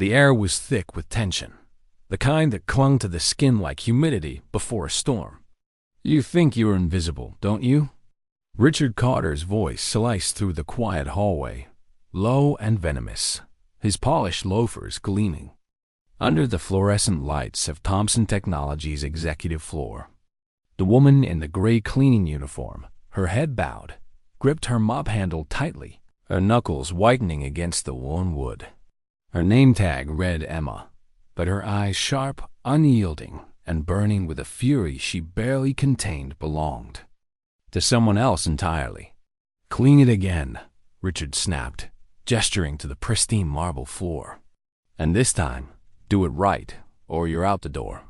The air was thick with tension, the kind that clung to the skin like humidity before a storm. "You think you're invisible, don't you?" Richard Carter's voice sliced through the quiet hallway, low and venomous, his polished loafers gleaming. Under the fluorescent lights of Thompson Technologies' executive floor, the woman in the gray cleaning uniform, her head bowed, gripped her mop handle tightly, her knuckles whitening against the worn wood. Her name tag read Emma, but her eyes, sharp, unyielding, and burning with a fury she barely contained, belonged to someone else entirely. "Clean it again," Richard snapped, gesturing to the pristine marble floor. "And this time, do it right, or you're out the door."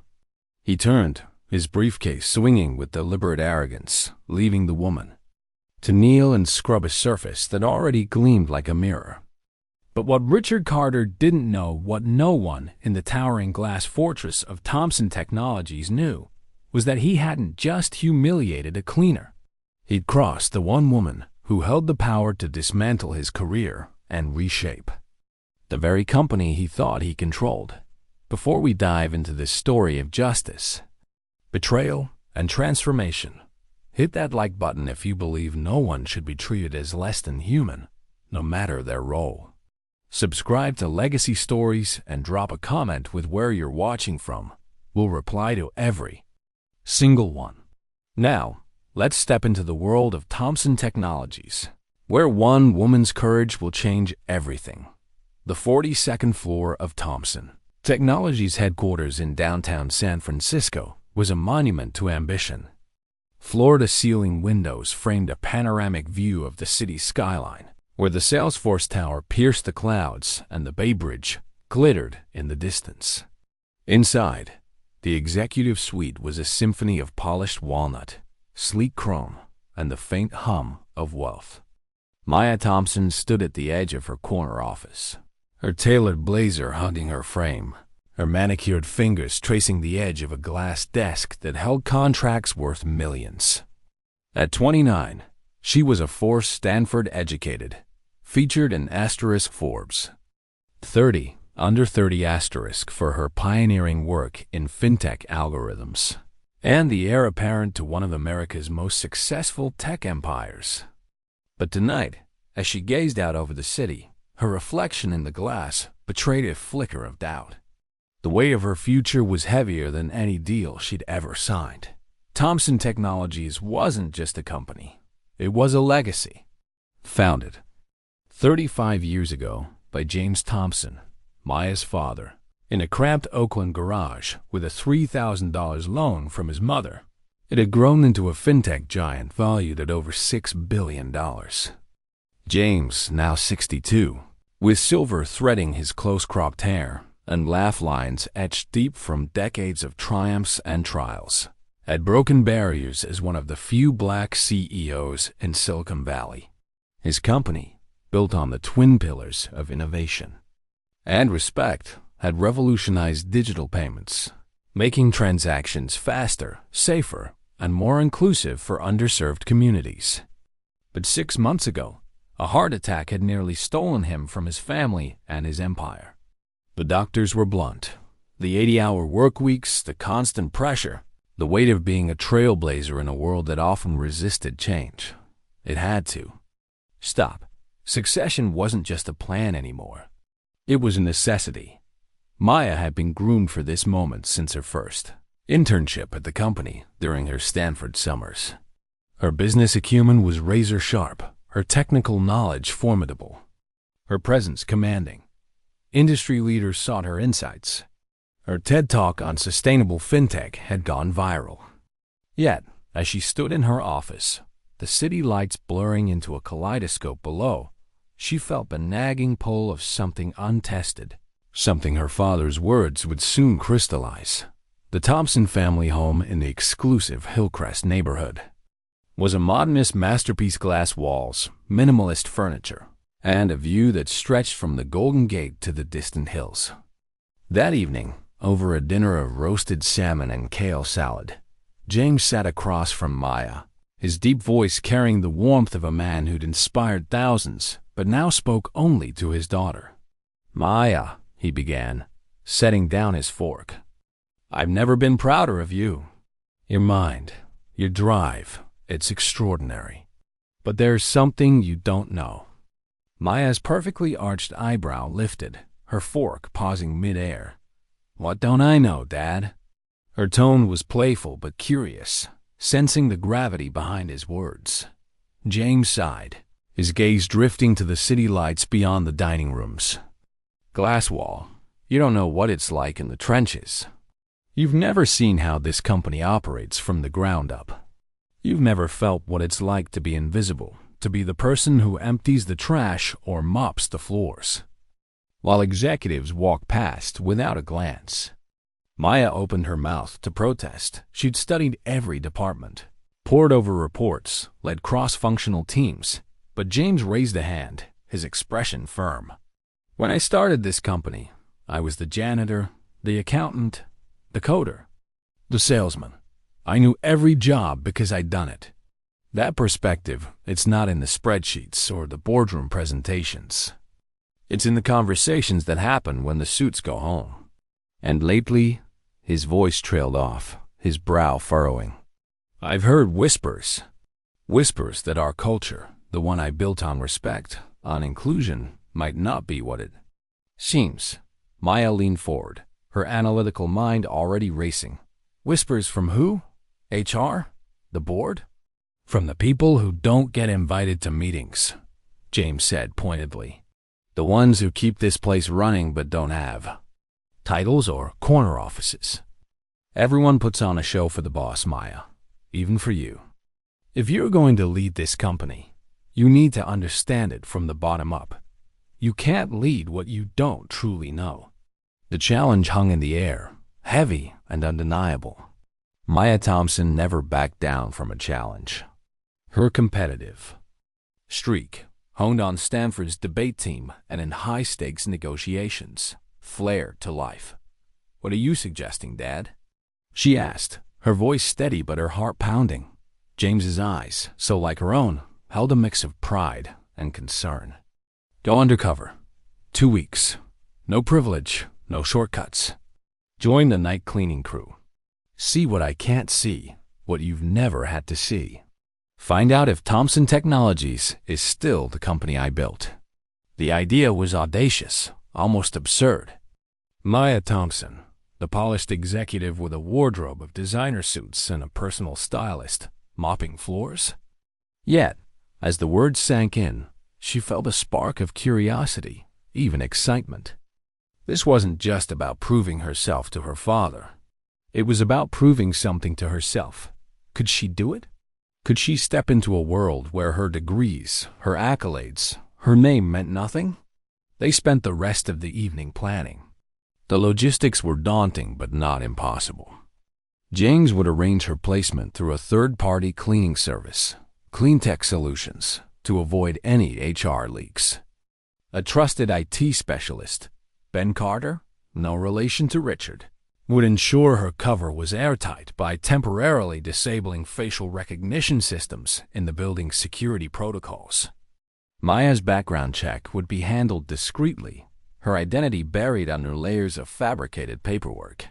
He turned, his briefcase swinging with deliberate arrogance, leaving the woman to kneel and scrub a surface that already gleamed like a mirror. But what Richard Carter didn't know, what no one in the towering glass fortress of Thompson Technologies knew, was that he hadn't just humiliated a cleaner. He'd crossed the one woman who held the power to dismantle his career and reshape the very company he thought he controlled. Before we dive into this story of justice, betrayal, and transformation, hit that like button if you believe no one should be treated as less than human, no matter their role. Subscribe to Legacy Stories and drop a comment with where you're watching from. We'll reply to every single one. Now, let's step into the world of Thompson Technologies, where one woman's courage will change everything. The 42nd floor of Thompson Technologies headquarters in downtown San Francisco was a monument to ambition. Floor-to-ceiling windows framed a panoramic view of the city's skyline, where the Salesforce Tower pierced the clouds and the Bay Bridge glittered in the distance. Inside, the executive suite was a symphony of polished walnut, sleek chrome, and the faint hum of wealth. Maya Thompson stood at the edge of her corner office, her tailored blazer hugging her frame, her manicured fingers tracing the edge of a glass desk that held contracts worth millions. At 29, she was a Force Stanford-educated, featured in * Forbes. 30, under 30 * for her pioneering work in fintech algorithms, and the heir apparent to one of America's most successful tech empires. But tonight, as she gazed out over the city, her reflection in the glass betrayed a flicker of doubt. The weight of her future was heavier than any deal she'd ever signed. Thompson Technologies wasn't just a company. It was a legacy. Founded 35 years ago by James Thompson, Maya's father, in a cramped Oakland garage with a $3,000 loan from his mother, it had grown into a fintech giant valued at over $6 billion. James, now 62, with silver threading his close-cropped hair and laugh lines etched deep from decades of triumphs and trials, had broken barriers as one of the few black CEOs in Silicon Valley. His company, built on the twin pillars of innovation and respect, had revolutionized digital payments, making transactions faster, safer, and more inclusive for underserved communities. But 6 months ago, a heart attack had nearly stolen him from his family and his empire. The doctors were blunt. The 80-hour work weeks, the constant pressure, the weight of being a trailblazer in a world that often resisted change. It had to stop. Succession wasn't just a plan anymore. It was a necessity. Maya had been groomed for this moment since her first internship at the company during her Stanford summers. Her business acumen was razor sharp, her technical knowledge formidable, her presence commanding. Industry leaders sought her insights. Her TED Talk on sustainable fintech had gone viral. Yet, as she stood in her office, the city lights blurring into a kaleidoscope below, she felt the nagging pull of something untested, something her father's words would soon crystallize. The Thompson family home in the exclusive Hillcrest neighborhood was a modernist masterpiece: glass walls, minimalist furniture, and a view that stretched from the Golden Gate to the distant hills. That evening, over a dinner of roasted salmon and kale salad, James sat across from Maya, his deep voice carrying the warmth of a man who'd inspired thousands, but now spoke only to his daughter. "Maya," he began, setting down his fork. "I've never been prouder of you. Your mind, your drive, it's extraordinary. But there's something you don't know." Maya's perfectly arched eyebrow lifted, her fork pausing mid-air. "What don't I know, Dad?" Her tone was playful but curious, sensing the gravity behind his words. James sighed, his gaze drifting to the city lights beyond the dining rooms. "Glass wall, you don't know what it's like in the trenches. You've never seen how this company operates from the ground up. You've never felt what it's like to be invisible, to be the person who empties the trash or mops the floors, while executives walk past without a glance." Maya opened her mouth to protest. She'd studied every department, pored over reports, led cross-functional teams, but James raised a hand, his expression firm. "When I started this company, I was the janitor, the accountant, the coder, the salesman. I knew every job because I'd done it. That perspective, it's not in the spreadsheets or the boardroom presentations. It's in the conversations that happen when the suits go home. And lately," his voice trailed off, his brow furrowing, "I've heard whispers. Whispers that our culture, the one I built on respect, on inclusion, might not be what it seems." Maya leaned forward, her analytical mind already racing. "Whispers from who? HR? The board?" "From the people who don't get invited to meetings," James said pointedly. "The ones who keep this place running but don't have titles or corner offices. Everyone puts on a show for the boss, Maya, even for you. If you're going to lead this company, you need to understand it from the bottom up. You can't lead what you don't truly know." The challenge hung in the air, heavy and undeniable. Maya Thompson never backed down from a challenge. Her competitive streak, honed on Stanford's debate team and in high-stakes negotiations, flared to life. "What are you suggesting, Dad?" she asked, her voice steady but her heart pounding. James's eyes, so like her own, held a mix of pride and concern. "Go undercover. 2 weeks. No privilege, no shortcuts. Join the night cleaning crew. See what I can't see, what you've never had to see. Find out if Thompson Technologies is still the company I built." The idea was audacious, almost absurd. Maya Thompson, the polished executive with a wardrobe of designer suits and a personal stylist, mopping floors? Yet, as the words sank in, she felt a spark of curiosity, even excitement. This wasn't just about proving herself to her father. It was about proving something to herself. Could she do it? Could she step into a world where her degrees, her accolades, her name meant nothing? They spent the rest of the evening planning. The logistics were daunting but not impossible. James would arrange her placement through a third-party cleaning service, Cleantech Solutions, to avoid any HR leaks. A trusted IT specialist, Ben Carter, no relation to Richard, would ensure her cover was airtight by temporarily disabling facial recognition systems in the building's security protocols. Maya's background check would be handled discreetly, her identity buried under layers of fabricated paperwork.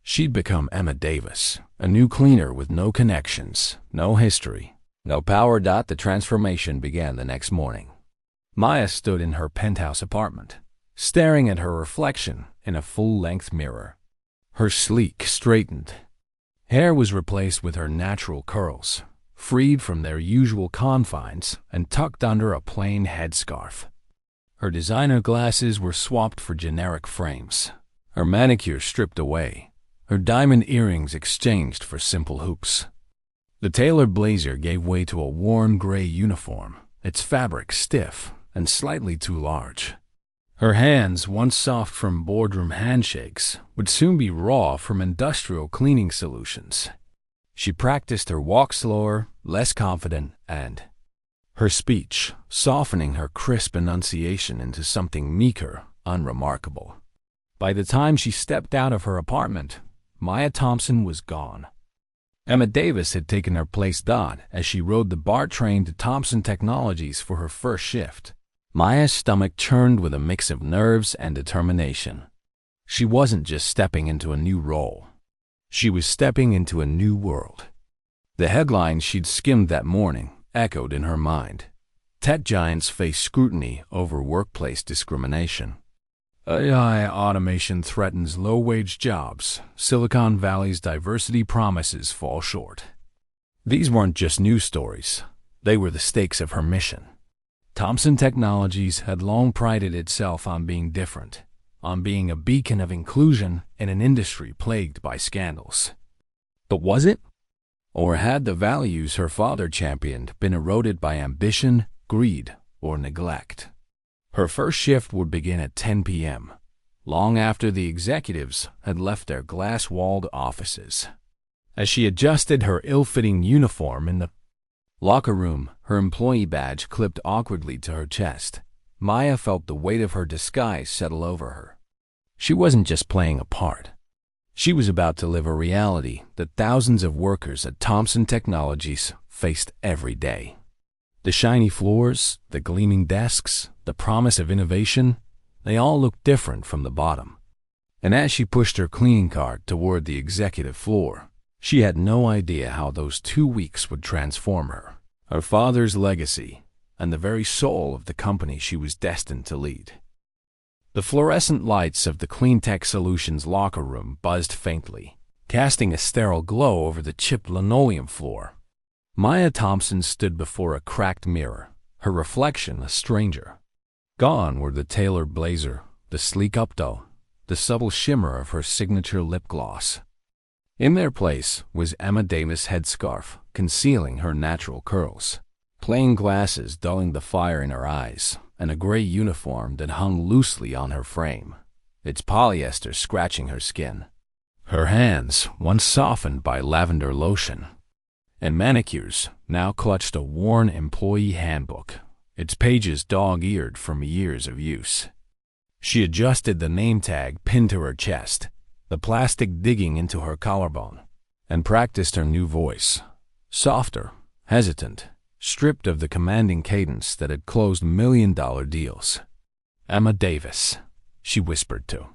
She'd become Emma Davis, a new cleaner with no connections, no history, no power. The transformation began the next morning. Maya stood in her penthouse apartment, staring at her reflection in a full-length mirror. Her sleek, straightened hair was replaced with her natural curls, freed from their usual confines and tucked under a plain headscarf. Her designer glasses were swapped for generic frames, her manicure stripped away, her diamond earrings exchanged for simple hoops. The tailored blazer gave way to a worn gray uniform, its fabric stiff and slightly too large. Her hands, once soft from boardroom handshakes, would soon be raw from industrial cleaning solutions. She practiced her walk slower, less confident, and her speech, softening her crisp enunciation into something meeker, unremarkable. By the time she stepped out of her apartment, Maya Thompson was gone. Emma Davis had taken her place as she rode the BART train to Thompson Technologies for her first shift. Maya's stomach churned with a mix of nerves and determination. She wasn't just stepping into a new role. She was stepping into a new world. The headlines she'd skimmed that morning echoed in her mind. Tech giants face scrutiny over workplace discrimination. AI automation threatens low-wage jobs. Silicon Valley's diversity promises fall short. These weren't just news stories. They were the stakes of her mission. Thompson Technologies had long prided itself on being different, on being a beacon of inclusion in an industry plagued by scandals. But was it? Or had the values her father championed been eroded by ambition, greed, or neglect? Her first shift would begin at 10 p.m., long after the executives had left their glass-walled offices. As she adjusted her ill-fitting uniform in the locker room, her employee badge clipped awkwardly to her chest, Maya felt the weight of her disguise settle over her. She wasn't just playing a part. She was about to live a reality that thousands of workers at Thompson Technologies faced every day. The shiny floors, the gleaming desks, the promise of innovation, they all looked different from the bottom. And as she pushed her cleaning cart toward the executive floor, she had no idea how those 2 weeks would transform her, her father's legacy, and the very soul of the company she was destined to lead. The fluorescent lights of the Clean Tech Solutions locker room buzzed faintly, casting a sterile glow over the chipped linoleum floor. Maya Thompson stood before a cracked mirror, her reflection a stranger. Gone were the tailored blazer, the sleek updo, the subtle shimmer of her signature lip gloss. In their place was Emma Davis' headscarf, concealing her natural curls, plain glasses dulling the fire in her eyes, and a gray uniform that hung loosely on her frame, its polyester scratching her skin. Her hands, once softened by lavender lotion and manicures, now clutched a worn employee handbook, its pages dog-eared from years of use. She adjusted the name tag pinned to her chest, the plastic digging into her collarbone, and practiced her new voice, softer, hesitant, stripped of the commanding cadence that had closed million-dollar deals. "Emma Davis," she whispered to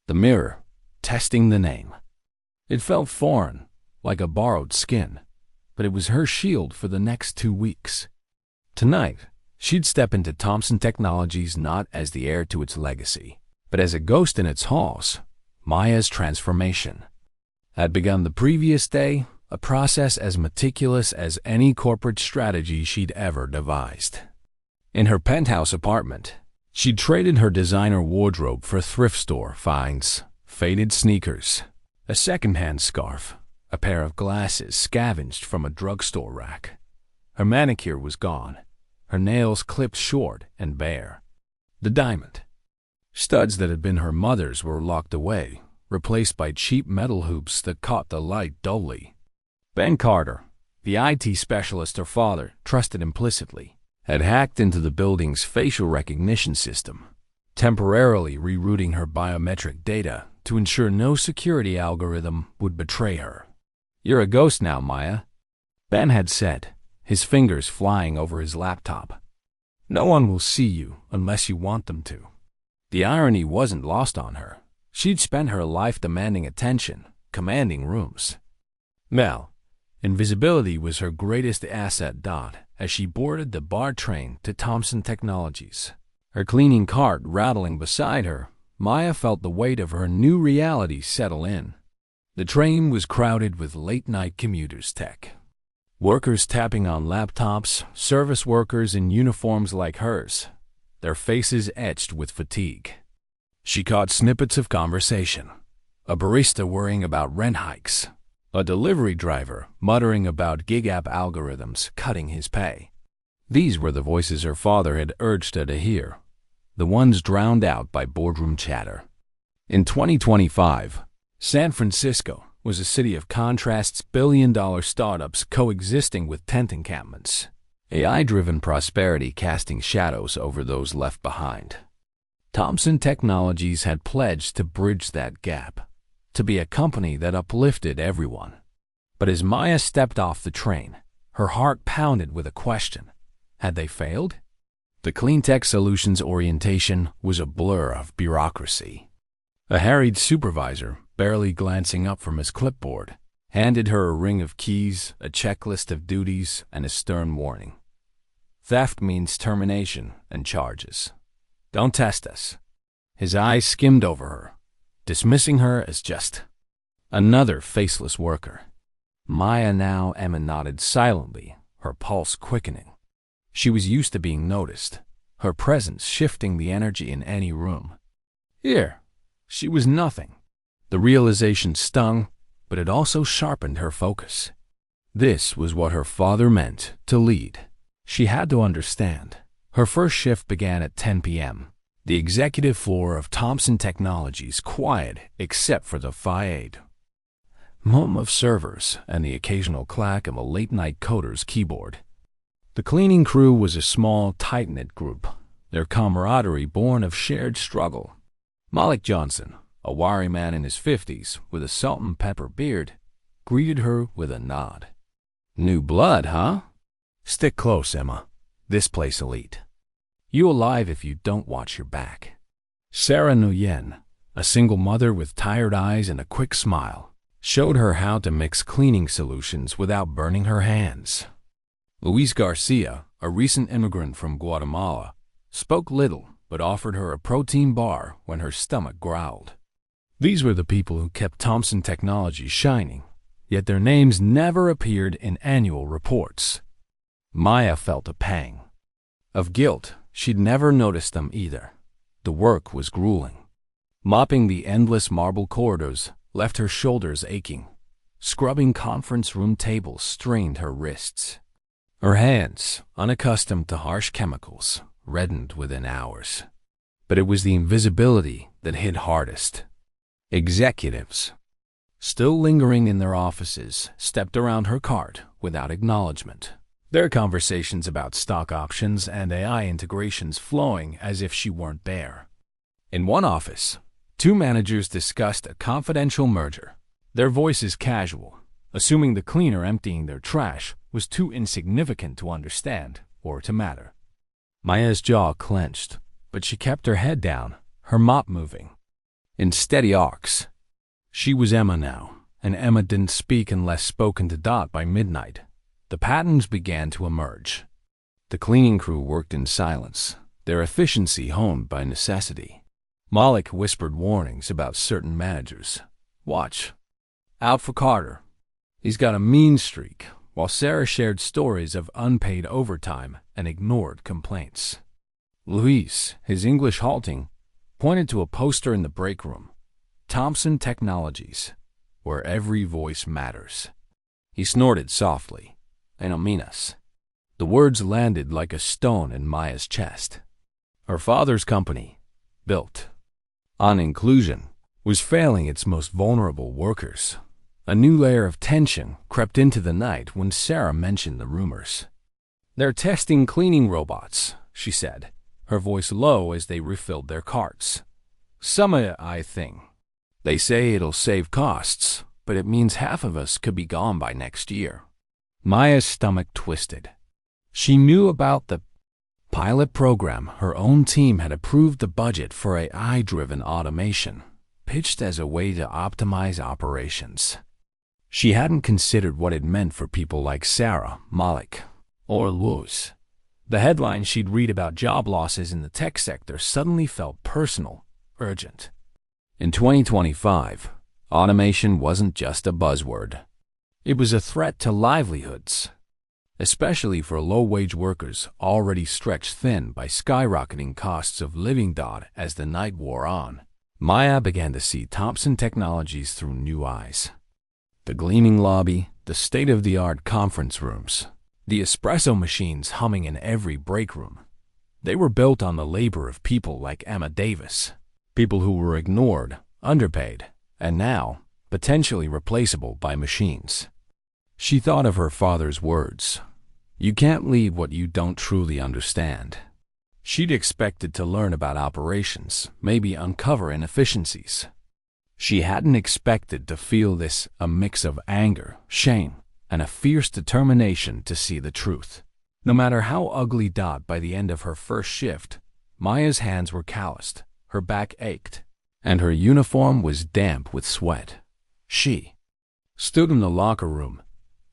the mirror, testing the name. It felt foreign, like a borrowed skin, but it was her shield for the next 2 weeks. Tonight, she'd step into Thompson Technologies not as the heir to its legacy, but as a ghost in its halls. Maya's transformation had begun the previous day, a process as meticulous as any corporate strategy she'd ever devised. In her penthouse apartment, she'd traded her designer wardrobe for thrift store finds, faded sneakers, a second-hand scarf, a pair of glasses scavenged from a drugstore rack. Her manicure was gone, her nails clipped short and bare. The diamond studs that had been her mother's were locked away, replaced by cheap metal hoops that caught the light dully. Ben Carter, the IT specialist her father trusted implicitly, had hacked into the building's facial recognition system, temporarily rerouting her biometric data to ensure no security algorithm would betray her. "You're a ghost now, Maya," Ben had said, his fingers flying over his laptop. "No one will see you unless you want them to." The irony wasn't lost on her. She'd spent her life demanding attention, commanding rooms. Well, invisibility was her greatest asset. As she boarded the BAR train to Thompson Technologies, her cleaning cart rattling beside her, Maya felt the weight of her new reality settle in. The train was crowded with late-night commuters tech. Workers tapping on laptops, service workers in uniforms like hers, their faces etched with fatigue. She caught snippets of conversation. A barista worrying about rent hikes. A delivery driver muttering about gig app algorithms cutting his pay. These were the voices her father had urged her to hear, the ones drowned out by boardroom chatter. In 2025, San Francisco was a city of contrasts, billion-dollar startups coexisting with tent encampments, AI-driven prosperity casting shadows over those left behind. Thompson Technologies had pledged to bridge that gap, to be a company that uplifted everyone. But as Maya stepped off the train, her heart pounded with a question. Had they failed? The Cleantech Solutions orientation was a blur of bureaucracy. A harried supervisor, barely glancing up from his clipboard, handed her a ring of keys, a checklist of duties, and a stern warning. Theft means termination and charges. Don't test us. His eyes skimmed over her, dismissing her as just another faceless worker. Maya now Emma nodded silently, her pulse quickening. She was used to being noticed, her presence shifting the energy in any room. Here, she was nothing. The realization stung, but it also sharpened her focus. This was what her father meant to lead. She had to understand. Her first shift began at 10 p.m. The executive floor of Thompson Technologies quiet except for the fiade hum of servers and the occasional clack of a late-night coder's keyboard. The cleaning crew was a small, tight-knit group, their camaraderie born of shared struggle. Malik Johnson, a wiry man in his 50s with a salt and pepper beard, greeted her with a nod. New blood, huh? Stick close, Emma. This place elite. You alive if you don't watch your back. Sarah Nguyen, a single mother with tired eyes and a quick smile, showed her how to mix cleaning solutions without burning her hands. Luis Garcia, a recent immigrant from Guatemala, spoke little but offered her a protein bar when her stomach growled. These were the people who kept Thompson Technologies shining, yet their names never appeared in annual reports. Maya felt a pang. Of guilt, she'd never noticed them either. The work was grueling. Mopping the endless marble corridors left her shoulders aching. Scrubbing conference room tables strained her wrists. Her hands, unaccustomed to harsh chemicals, reddened within hours. But it was the invisibility that hit hardest. Executives, still lingering in their offices, stepped around her cart without acknowledgement. Their conversations about stock options and AI integrations flowing as if she weren't there. In one office, two managers discussed a confidential merger. Their voices casual, assuming the cleaner emptying their trash was too insignificant to understand or to matter. Maya's jaw clenched, but she kept her head down, her mop moving in steady arcs. She was Emma now, and Emma didn't speak unless spoken to Dot by midnight. The patterns began to emerge. The cleaning crew worked in silence, their efficiency honed by necessity. Malik whispered warnings about certain managers. Watch out for Carter. He's got a mean streak, while Sarah shared stories of unpaid overtime and ignored complaints. Luis, his English halting, pointed to a poster in the break room. Thompson Technologies, where every voice matters. He snorted softly. They don't mean us. The words landed like a stone in Maya's chest. Her father's company, built on inclusion, was failing its most vulnerable workers. A new layer of tension crept into the night when Sarah mentioned the rumors. They're testing cleaning robots, she said, her voice low as they refilled their carts. Some AI thing. They say it'll save costs, but it means half of us could be gone by next year. Maya's stomach twisted. She knew about the pilot program. Her own team had approved the budget for AI-driven automation, pitched as a way to optimize operations. She hadn't considered what it meant for people like Sarah, Malik, or Luz. The headlines she'd read about job losses in the tech sector suddenly felt personal, urgent. In 2025, automation wasn't just a buzzword. It was a threat to livelihoods, especially for low-wage workers already stretched thin by skyrocketing costs of living. As the night wore on, Maya began to see Thompson Technologies through new eyes. The gleaming lobby, the state-of-the-art conference rooms, the espresso machines humming in every break room. They were built on the labor of people like Emma Davis, people who were ignored, underpaid, and now potentially replaceable by machines. She thought of her father's words, "You can't lead what you don't truly understand." She'd expected to learn about operations, maybe uncover inefficiencies. She hadn't expected to feel a mix of anger, shame, and a fierce determination to see the truth. No matter how ugly Dot by the end of her first shift, Maya's hands were calloused, her back ached, and her uniform was damp with sweat. She stood in the locker room,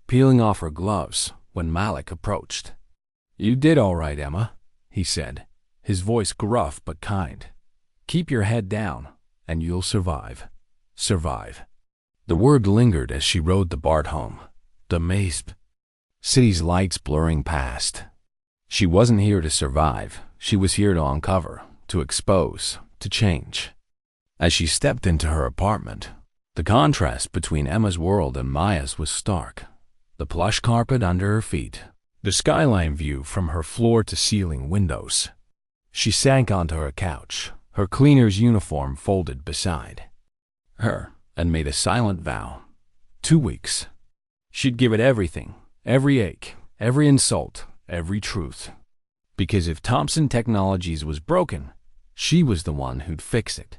peeling off her gloves when Malik approached. "You did all right, Emma," he said, his voice gruff but kind. "Keep your head down, and you'll survive." Survive. The word lingered as she rode the BART home, the maze, city's lights blurring past. She wasn't here to survive. She was here to uncover, to expose, to change. As she stepped into her apartment, the contrast between Emma's world and Maya's was stark. The plush carpet under her feet, the skyline view from her floor-to-ceiling windows. She sank onto her couch, her cleaner's uniform folded beside her, and made a silent vow. 2 weeks. She'd give it everything, every ache, every insult, every truth. Because if Thompson Technologies was broken, she was the one who'd fix it.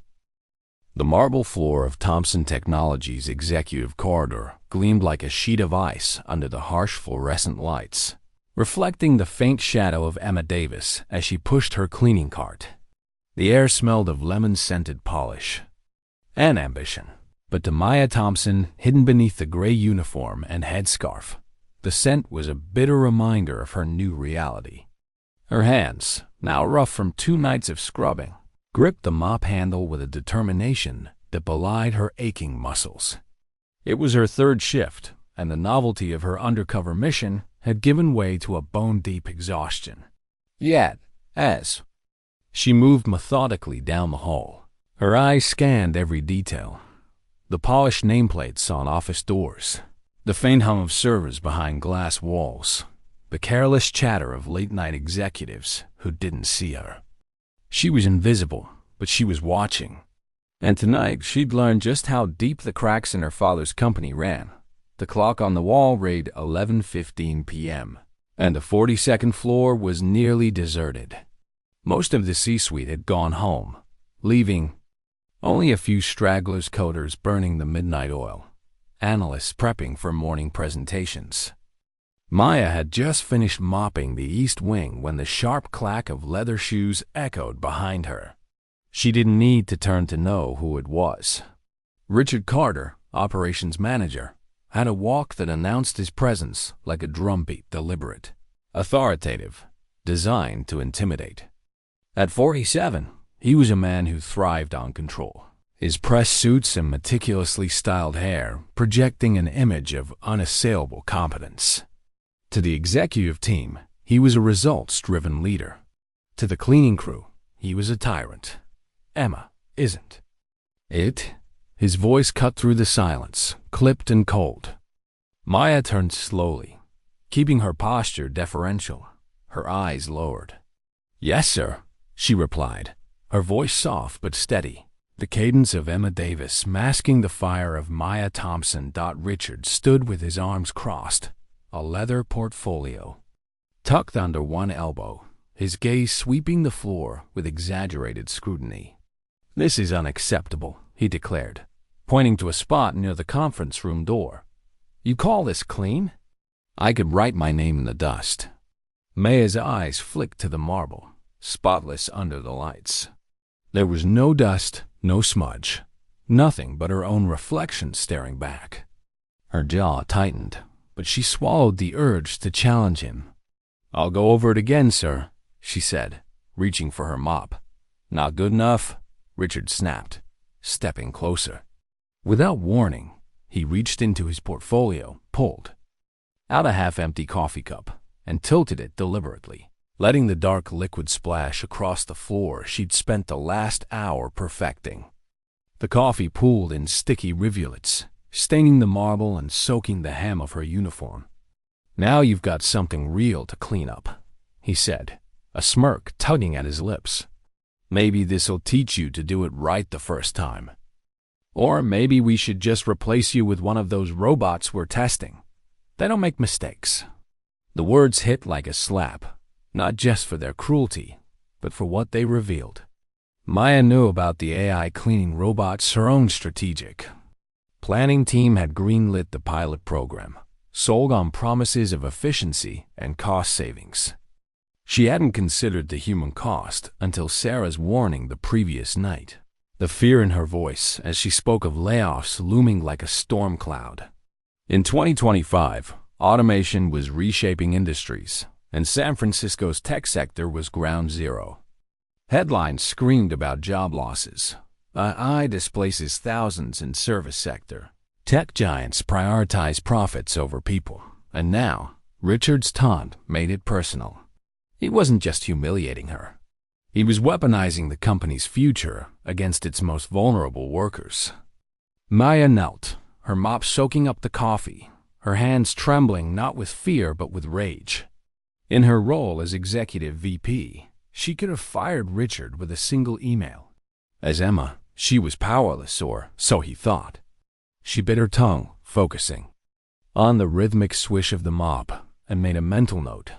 The marble floor of Thompson Technologies' executive corridor gleamed like a sheet of ice under the harsh fluorescent lights, reflecting the faint shadow of Emma Davis as she pushed her cleaning cart. The air smelled of lemon-scented polish and ambition. But to Maya Thompson, hidden beneath the gray uniform and headscarf, the scent was a bitter reminder of her new reality. Her hands, now rough from 2 nights of scrubbing, gripped the mop handle with a determination that belied her aching muscles. It was her 3rd shift, and the novelty of her undercover mission had given way to a bone-deep exhaustion. Yet, as she moved methodically down the hall, her eyes scanned every detail. The polished nameplates on office doors, the faint hum of servers behind glass walls, the careless chatter of late-night executives who didn't see her. She was invisible, but she was watching. And tonight she'd learned just how deep the cracks in her father's company ran. The clock on the wall read 11:15 p.m., and the 42nd floor was nearly deserted. Most of the C-suite had gone home, leaving only a few stragglers, coders burning the midnight oil, analysts prepping for morning presentations. Maya had just finished mopping the east wing when the sharp clack of leather shoes echoed behind her. She didn't need to turn to know who it was. Richard Carter, operations manager, had a walk that announced his presence like a drumbeat, deliberate, authoritative, designed to intimidate. At 47, he was a man who thrived on control, his pressed suits and meticulously styled hair projecting an image of unassailable competence. To the executive team, he was a results-driven leader. To the cleaning crew, he was a tyrant. Emma isn't it? His voice cut through the silence, clipped and cold. Maya turned slowly, keeping her posture deferential, her eyes lowered. "Yes, sir," she replied, her voice soft but steady, the cadence of Emma Davis masking the fire of Maya Thompson. Richard stood with his arms crossed, a leather portfolio tucked under one elbow, his gaze sweeping the floor with exaggerated scrutiny. "This is unacceptable," he declared, pointing to a spot near the conference room door. "You call this clean? I could write my name in the dust." Maya's eyes flicked to the marble, spotless under the lights. There was no dust, no smudge, nothing but her own reflection staring back. Her jaw tightened, but she swallowed the urge to challenge him. "I'll go over it again, sir," she said, reaching for her mop. "Not good enough?" Richard snapped, stepping closer. Without warning, he reached into his portfolio, pulled out a half-empty coffee cup, and tilted it deliberately, letting the dark liquid splash across the floor she'd spent the last hour perfecting. The coffee pooled in sticky rivulets, staining the marble and soaking the hem of her uniform. "Now you've got something real to clean up," he said, a smirk tugging at his lips. "Maybe this'll teach you to do it right the first time. Or maybe we should just replace you with one of those robots we're testing. They don't make mistakes." The words hit like a slap, not just for their cruelty, but for what they revealed. Maya knew about the AI cleaning robots her own strategic planning team had greenlit the pilot program, sold on promises of efficiency and cost savings. She hadn't considered the human cost until Sarah's warning the previous night. The fear in her voice as she spoke of layoffs looming like a storm cloud. In 2025, automation was reshaping industries, and San Francisco's tech sector was ground zero. Headlines screamed about job losses. AI displaces thousands in service sector. Tech giants prioritize profits over people. And now, Richard's taunt made it personal. He wasn't just humiliating her. He was weaponizing the company's future against its most vulnerable workers. Maya knelt, her mop soaking up the coffee, her hands trembling not with fear but with rage. In her role as executive VP, she could have fired Richard with a single email. As Emma, she was powerless, or so he thought. She bit her tongue, focusing on the rhythmic swish of the mop, and made a mental note.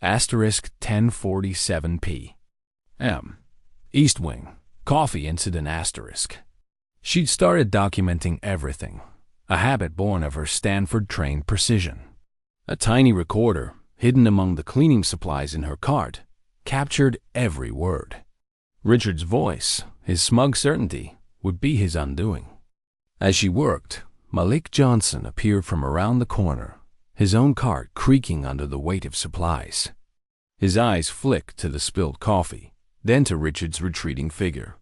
Asterisk 10:47 p.m. East Wing. Coffee incident asterisk. She'd started documenting everything, a habit born of her Stanford-trained precision. A tiny recorder, hidden among the cleaning supplies in her cart, captured every word. Richard's voice, his smug certainty, would be his undoing. As she worked, Malik Johnson appeared from around the corner, his own cart creaking under the weight of supplies. His eyes flicked to the spilled coffee, then to Richard's retreating figure.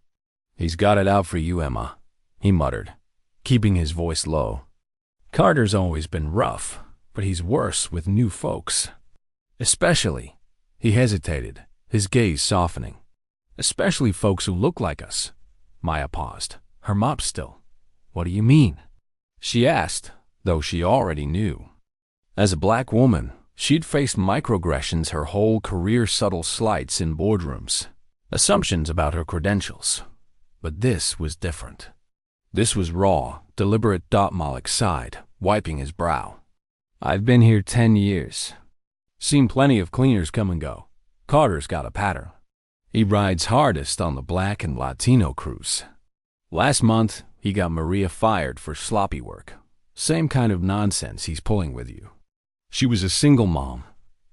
"He's got it out for you, Emma," he muttered, keeping his voice low. "Carter's always been rough, but he's worse with new folks. Especially," he hesitated, his gaze softening, "especially folks who look like us." Maya paused, her mop still. "What do you mean?" she asked, though she already knew. As a black woman, she'd faced microaggressions her whole career, subtle slights in boardrooms, assumptions about her credentials. But this was different. This was raw, deliberate. Malik sighed, wiping his brow. "I've been here 10 years. Seen plenty of cleaners come and go. Carter's got a pattern. He rides hardest on the black and Latino crews. Last month, he got Maria fired for sloppy work. Same kind of nonsense he's pulling with you. She was a single mom.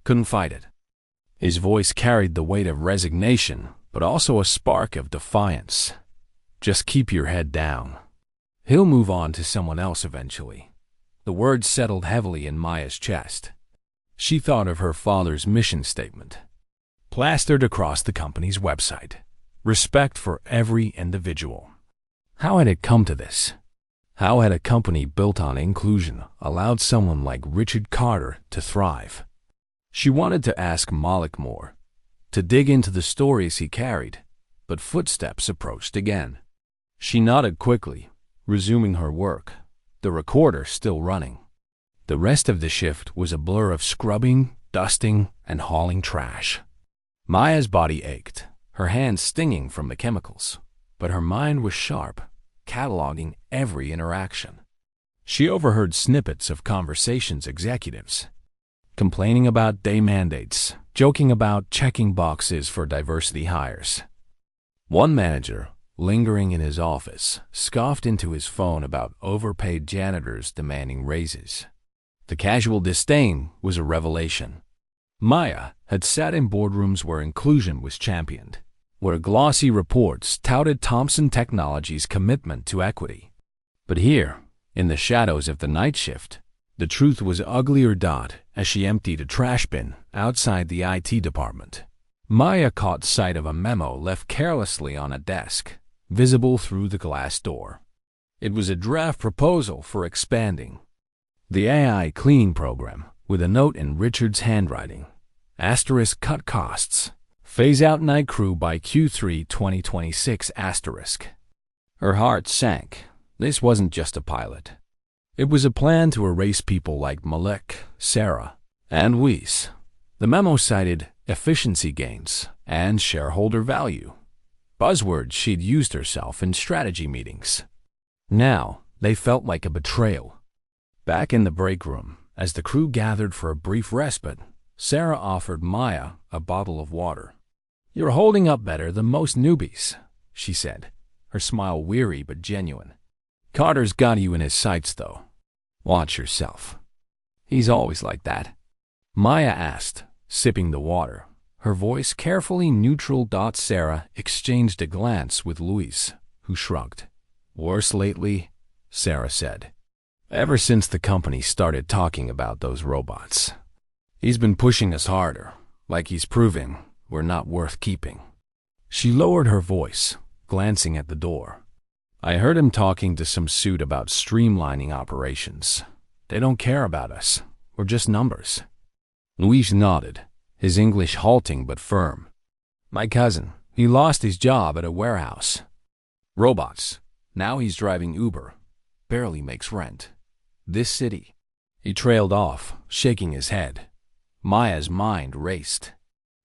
Couldn't fight it." His voice carried the weight of resignation, but also a spark of defiance. "Just keep your head down. He'll move on to someone else eventually." The words settled heavily in Maya's chest. She thought of her father's mission statement, plastered across the company's website. Respect for every individual. How had it come to this? How had a company built on inclusion allowed someone like Richard Carter to thrive? She wanted to ask Malik more, to dig into the stories he carried, but footsteps approached again. She nodded quickly, resuming her work, the recorder still running. The rest of the shift was a blur of scrubbing, dusting, and hauling trash. Maya's body ached, her hands stinging from the chemicals, but her mind was sharp, cataloging every interaction. She overheard snippets of conversations executives, complaining about day mandates, joking about checking boxes for diversity hires. One manager, lingering in his office, scoffed into his phone about overpaid janitors demanding raises. The casual disdain was a revelation. Maya had sat in boardrooms where inclusion was championed, where glossy reports touted Thompson Technologies' commitment to equity. But here, in the shadows of the night shift, the truth was uglier. As she emptied a trash bin outside the IT department, Maya caught sight of a memo left carelessly on a desk, visible through the glass door. It was a draft proposal for expanding the AI cleaning program, with a note in Richard's handwriting. Asterisk cut costs. Phase out night crew by Q3 2026 asterisk. Her heart sank. This wasn't just a pilot. It was a plan to erase people like Malik, Sarah, and Weiss. The memo cited efficiency gains and shareholder value, buzzwords she'd used herself in strategy meetings. Now, they felt like a betrayal. Back in the break room, as the crew gathered for a brief respite, Sarah offered Maya a bottle of water. "You're holding up better than most newbies," she said, her smile weary but genuine. "Carter's got you in his sights, though. Watch yourself." He's always like that? Maya asked, sipping the water. Her voice carefully neutral. Sarah exchanged a glance with Louise, who shrugged. Worse lately, Sarah said. Ever since the company started talking about those robots. He's been pushing us harder, like he's proving we're not worth keeping. She lowered her voice, glancing at the door. I heard him talking to some suit about streamlining operations. They don't care about us. We're just numbers. Luis nodded, his English halting but firm. My cousin, he lost his job at a warehouse. Robots. Now he's driving Uber. Barely makes rent. This city. He trailed off, shaking his head. Maya's mind raced.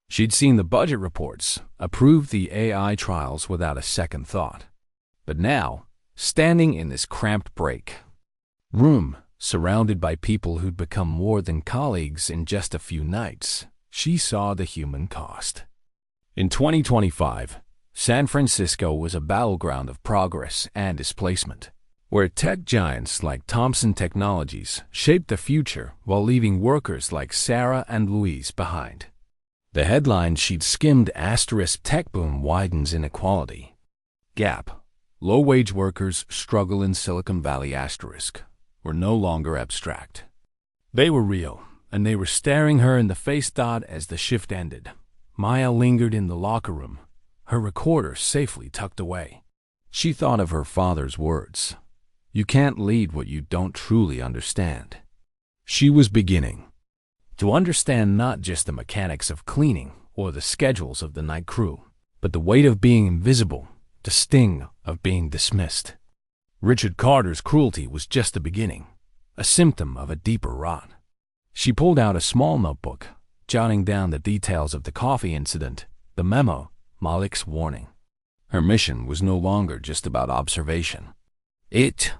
She'd seen the budget reports, approved the AI trials without a second thought. But now, standing in this cramped break room, surrounded by people who'd become more than colleagues in just a few nights, she saw the human cost. In 2025, San Francisco was a battleground of progress and displacement, where tech giants like Thompson Technologies shaped the future while leaving workers like Sarah and Louise behind. The headline she'd skimmed: "Tech boom widens inequality. Gap. Low-wage workers struggle in Silicon Valley." Were no longer abstract. They were real, and they were staring her in the face. As the shift ended, Maya lingered in the locker room, her recorder safely tucked away. She thought of her father's words. You can't lead what you don't truly understand. She was beginning to understand not just the mechanics of cleaning or the schedules of the night crew, but the weight of being invisible, the sting of being dismissed. Richard Carter's cruelty was just the beginning, a symptom of a deeper rot. She pulled out a small notebook, jotting down the details of the coffee incident, the memo, Malik's warning. Her mission was no longer just about observation. It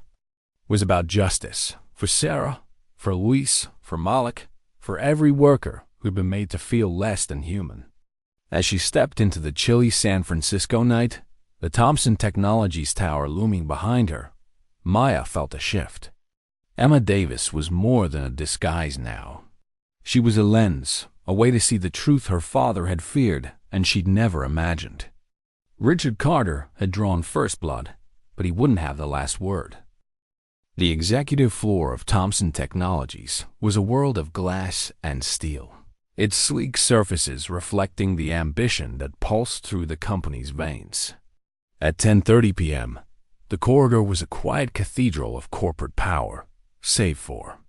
was about justice, for Sarah, for Luis, for Malik, for every worker who'd been made to feel less than human. As she stepped into the chilly San Francisco night, the Thompson Technologies tower looming behind her, Maya felt a shift. Emma Davis was more than a disguise now. She was a lens, a way to see the truth her father had feared and she'd never imagined. Richard Carter had drawn first blood, but he wouldn't have the last word. The executive floor of Thompson Technologies was a world of glass and steel, its sleek surfaces reflecting the ambition that pulsed through the company's veins. At 10:30 p.m., the corridor was a quiet cathedral of corporate power, save for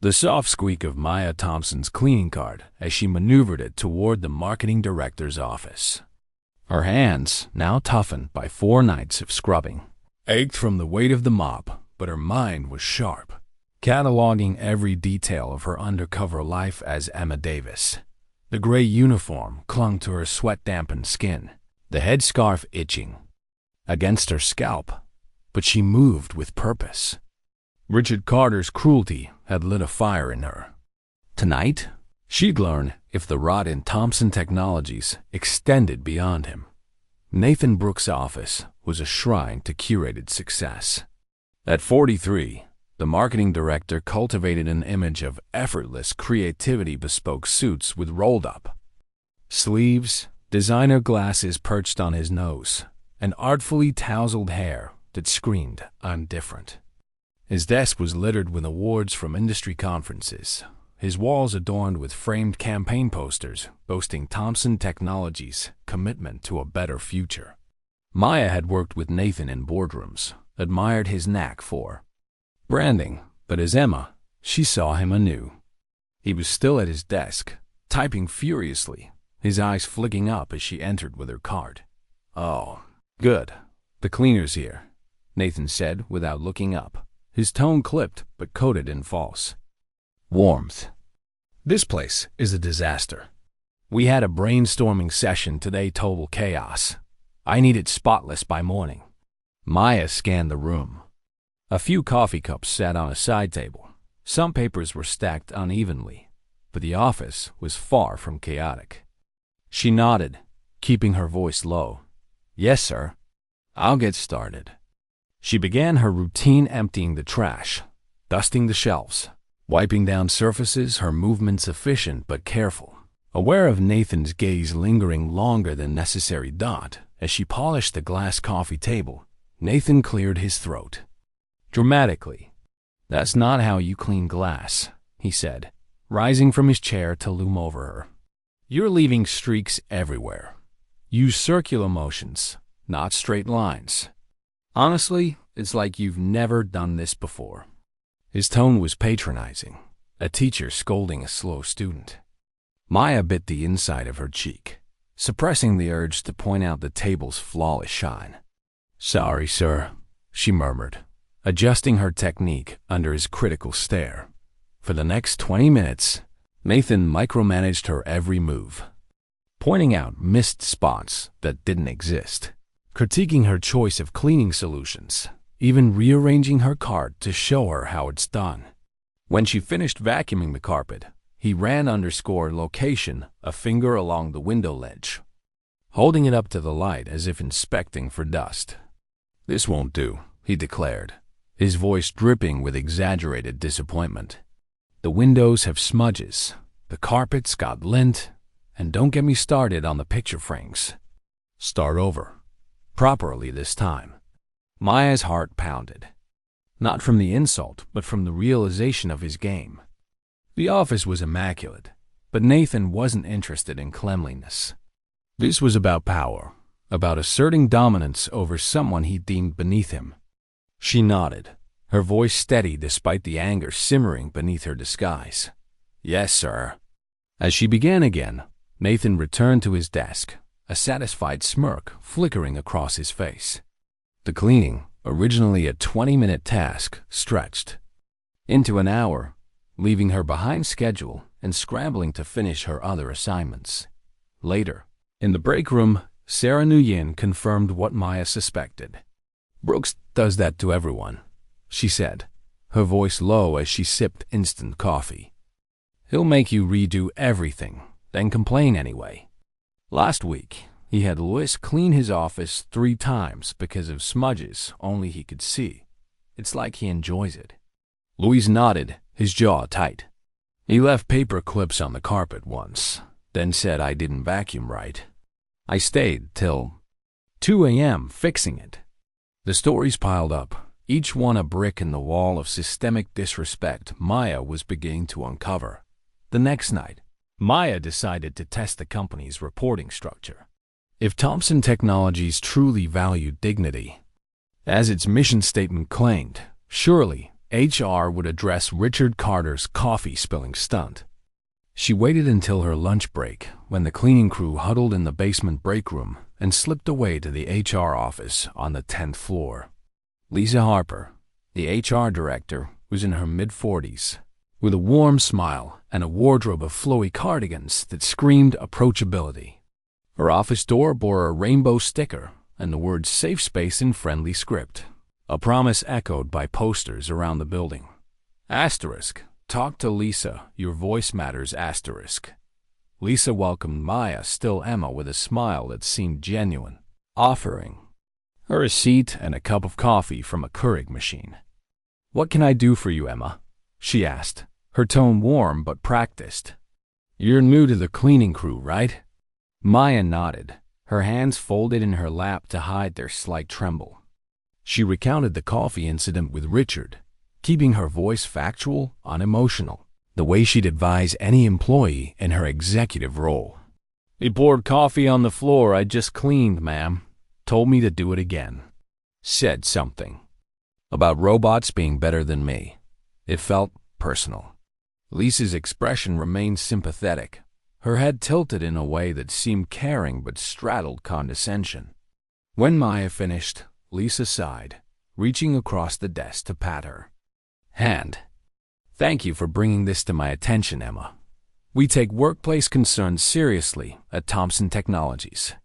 the soft squeak of Maya Thompson's cleaning cart as she maneuvered it toward the marketing director's office. Her hands, now toughened by 4 nights of scrubbing, ached from the weight of the mop, but her mind was sharp, cataloging every detail of her undercover life as Emma Davis. The gray uniform clung to her sweat-dampened skin, the headscarf itching against her scalp, but she moved with purpose. Richard Carter's cruelty had lit a fire in her. Tonight, she'd learn if the rot in Thompson Technologies extended beyond him. Nathan Brooks' office was a shrine to curated success. At 43, the marketing director cultivated an image of effortless creativity, bespoke suits with rolled-up sleeves, designer glasses perched on his nose, and artfully tousled hair that screamed, "I'm different." His desk was littered with awards from industry conferences, his walls adorned with framed campaign posters boasting Thompson Technologies' commitment to a better future. Maya had worked with Nathan in boardrooms, admired his knack for branding, but as Emma, she saw him anew. He was still at his desk, typing furiously, his eyes flicking up as she entered with her card. "Oh, good. The cleaner's here," Nathan said without looking up, his tone clipped but coated in false warmth. "This place is a disaster. We had a brainstorming session today, total chaos. I need it spotless by morning." Maya scanned the room. A few coffee cups sat on a side table. Some papers were stacked unevenly, but the office was far from chaotic. She nodded, keeping her voice low. "Yes, sir. I'll get started." She began her routine, emptying the trash, dusting the shelves, wiping down surfaces, her movements efficient but careful. Aware of Nathan's gaze lingering longer than necessary. As she polished the glass coffee table, Nathan cleared his throat. Dramatically. "That's not how you clean glass," he said, rising from his chair to loom over her. "You're leaving streaks everywhere. Use circular motions, not straight lines. Honestly, it's like you've never done this before." His tone was patronizing, a teacher scolding a slow student. Maya bit the inside of her cheek, suppressing the urge to point out the table's flawless shine. "Sorry, sir," she murmured, adjusting her technique under his critical stare. For the next 20 minutes, Nathan micromanaged her every move, pointing out missed spots that didn't exist, critiquing her choice of cleaning solutions, even rearranging her cart to show her how it's done. When she finished vacuuming the carpet, he ran _location a finger along the window ledge, holding it up to the light as if inspecting for dust. "This won't do," he declared, his voice dripping with exaggerated disappointment. "The windows have smudges, the carpet's got lint, and don't get me started on the picture frames. Start over. Properly this time." Maya's heart pounded, not from the insult, but from the realization of his game. The office was immaculate, but Nathan wasn't interested in cleanliness. This was about power, about asserting dominance over someone he deemed beneath him. She nodded, her voice steady despite the anger simmering beneath her disguise. "Yes, sir." As she began again, Nathan returned to his desk, a satisfied smirk flickering across his face. The cleaning, originally a 20-minute task, stretched into an hour, leaving her behind schedule and scrambling to finish her other assignments. Later, in the break room, Sarah Nguyen confirmed what Maya suspected. "Brooks does that to everyone," she said, her voice low as she sipped instant coffee. "He'll make you redo everything, then complain anyway. Last week, he had Louis clean his office 3 times because of smudges only he could see. It's like he enjoys it." Louis nodded, his jaw tight. "He left paper clips on the carpet once, then said I didn't vacuum right. I stayed till 2 a.m. fixing it." The stories piled up, each one a brick in the wall of systemic disrespect Maya was beginning to uncover. The next night, Maya decided to test the company's reporting structure. If Thompson Technologies truly valued dignity, as its mission statement claimed, surely HR would address Richard Carter's coffee spilling stunt. She waited until her lunch break, when the cleaning crew huddled in the basement break room, and slipped away to the HR office on the 10th floor. Lisa Harper, the HR director, was in her mid-40s, with a warm smile and a wardrobe of flowy cardigans that screamed approachability. Her office door bore a rainbow sticker and the words "Safe Space" in friendly script, a promise echoed by posters around the building. Asterisk, talk to Lisa, your voice matters, asterisk. Lisa welcomed Maya, still Emma, with a smile that seemed genuine, offering her a seat and a cup of coffee from a Keurig machine. "What can I do for you, Emma?" she asked, her tone warm but practiced. "You're new to the cleaning crew, right?" Maya nodded, her hands folded in her lap to hide their slight tremble. She recounted the coffee incident with Richard, keeping her voice factual, unemotional, the way she'd advise any employee in her executive role. "He poured coffee on the floor I just cleaned, ma'am. Told me to do it again. Said something about robots being better than me." It felt personal. Lisa's expression remained sympathetic, her head tilted in a way that seemed caring but straddled condescension. When Maya finished, Lisa sighed, reaching across the desk to pat her hand. "Thank you for bringing this to my attention, Emma. We take workplace concerns seriously at Thompson Technologies."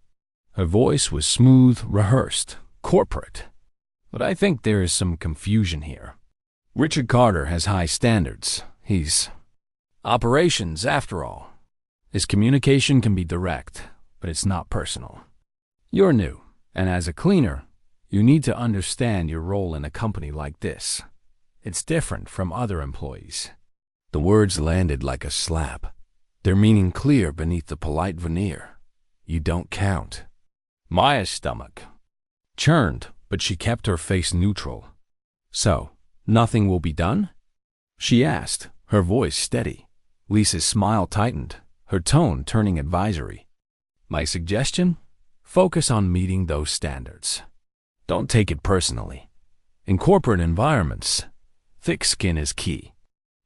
Her voice was smooth, rehearsed, corporate. "But I think there is some confusion here. Richard Carter has high standards. He's operations, after all. His communication can be direct, but it's not personal. You're new, and as a cleaner, you need to understand your role in a company like this. It's different from other employees. The words landed like a slap, their meaning clear beneath the polite veneer. You don't count. Maya's stomach churned, but she kept her face neutral. So, nothing will be done? She asked, her voice steady. Lisa's smile tightened, her tone turning advisory. My suggestion? Focus on meeting those standards. Don't take it personally. In corporate environments, thick skin is key.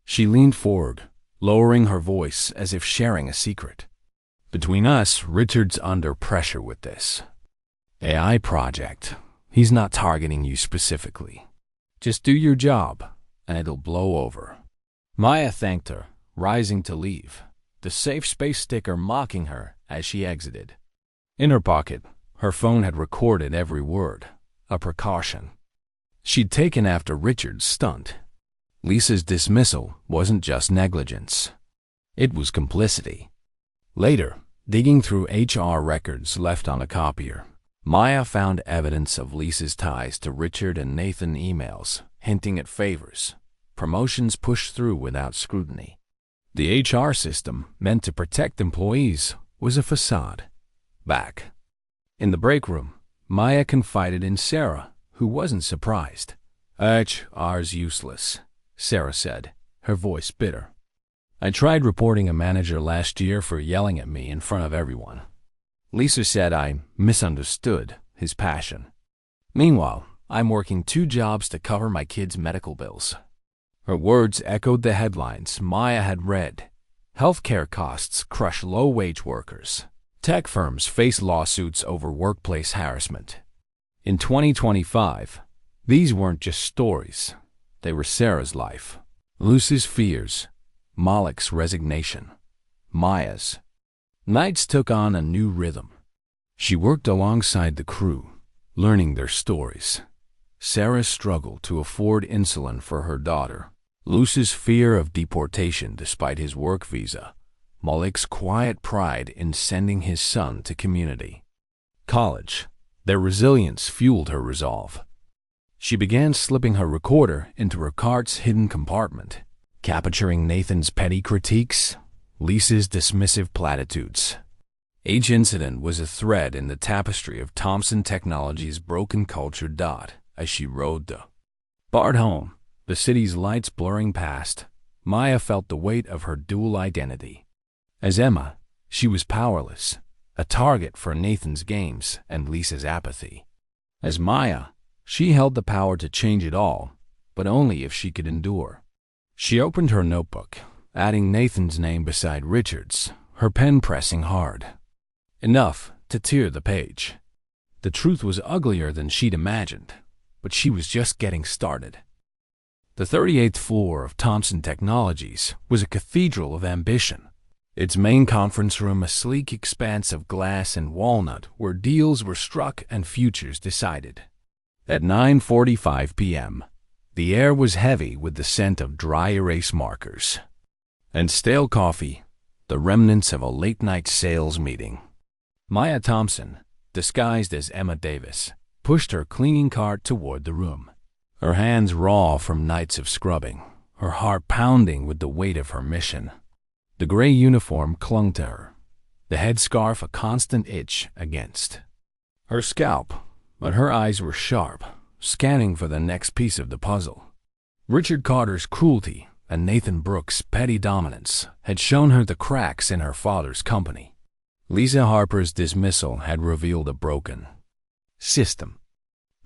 She leaned forward, lowering her voice as if sharing a secret. Between us, Richard's under pressure with this AI project. He's not targeting you specifically. Just do your job, and it'll blow over. Maya thanked her, rising to leave, the safe space sticker mocking her as she exited. In her pocket, her phone had recorded every word, a precaution she'd taken after Richard's stunt. Lisa's dismissal wasn't just negligence. It was complicity. Later, digging through HR records left on a copier, Maya found evidence of Lisa's ties to Richard and Nathan emails, hinting at favors, promotions pushed through without scrutiny. The HR system, meant to protect employees, was a facade. Back in the break room, Maya confided in Sarah, who wasn't surprised. HR's useless, Sarah said, her voice bitter. I tried reporting a manager last year for yelling at me in front of everyone. Lisa said I misunderstood his passion. Meanwhile, I'm working 2 jobs to cover my kids' medical bills. Her words echoed the headlines Maya had read. Healthcare costs crush low-wage workers. Tech firms face lawsuits over workplace harassment. In 2025, these weren't just stories. They were Sarah's life, Lucy's fears, Malik's resignation, Maya's. Nights took on a new rhythm. She worked alongside the crew, learning their stories. Sarah's struggle to afford insulin for her daughter, Lucy's fear of deportation despite his work visa, Malik's quiet pride in sending his son to community college. Their resilience fueled her resolve. She began slipping her recorder into her cart's hidden compartment, capturing Nathan's petty critiques, Lisa's dismissive platitudes. Each incident was a thread in the tapestry of Thompson Technologies' broken culture. As she rode the BART home, the city's lights blurring past, Maya felt the weight of her dual identity. As Emma, she was powerless, a target for Nathan's games and Lisa's apathy. As Maya, she held the power to change it all, but only if she could endure. She opened her notebook, adding Nathan's name beside Richard's, her pen pressing hard. Enough to tear the page. The truth was uglier than she'd imagined, but she was just getting started. The 38th floor of Thompson Technologies was a cathedral of ambition. Its main conference room a sleek expanse of glass and walnut where deals were struck and futures decided. At 9:45 p.m., the air was heavy with the scent of dry erase markers and stale coffee, the remnants of a late-night sales meeting. Maya Thompson, disguised as Emma Davis, pushed her cleaning cart toward the room, her hands raw from nights of scrubbing, her heart pounding with the weight of her mission. The gray uniform clung to her, the headscarf a constant itch against her scalp, but her eyes were sharp, scanning for the next piece of the puzzle. Richard Carter's cruelty and Nathan Brooks' petty dominance had shown her the cracks in her father's company. Lisa Harper's dismissal had revealed a broken system.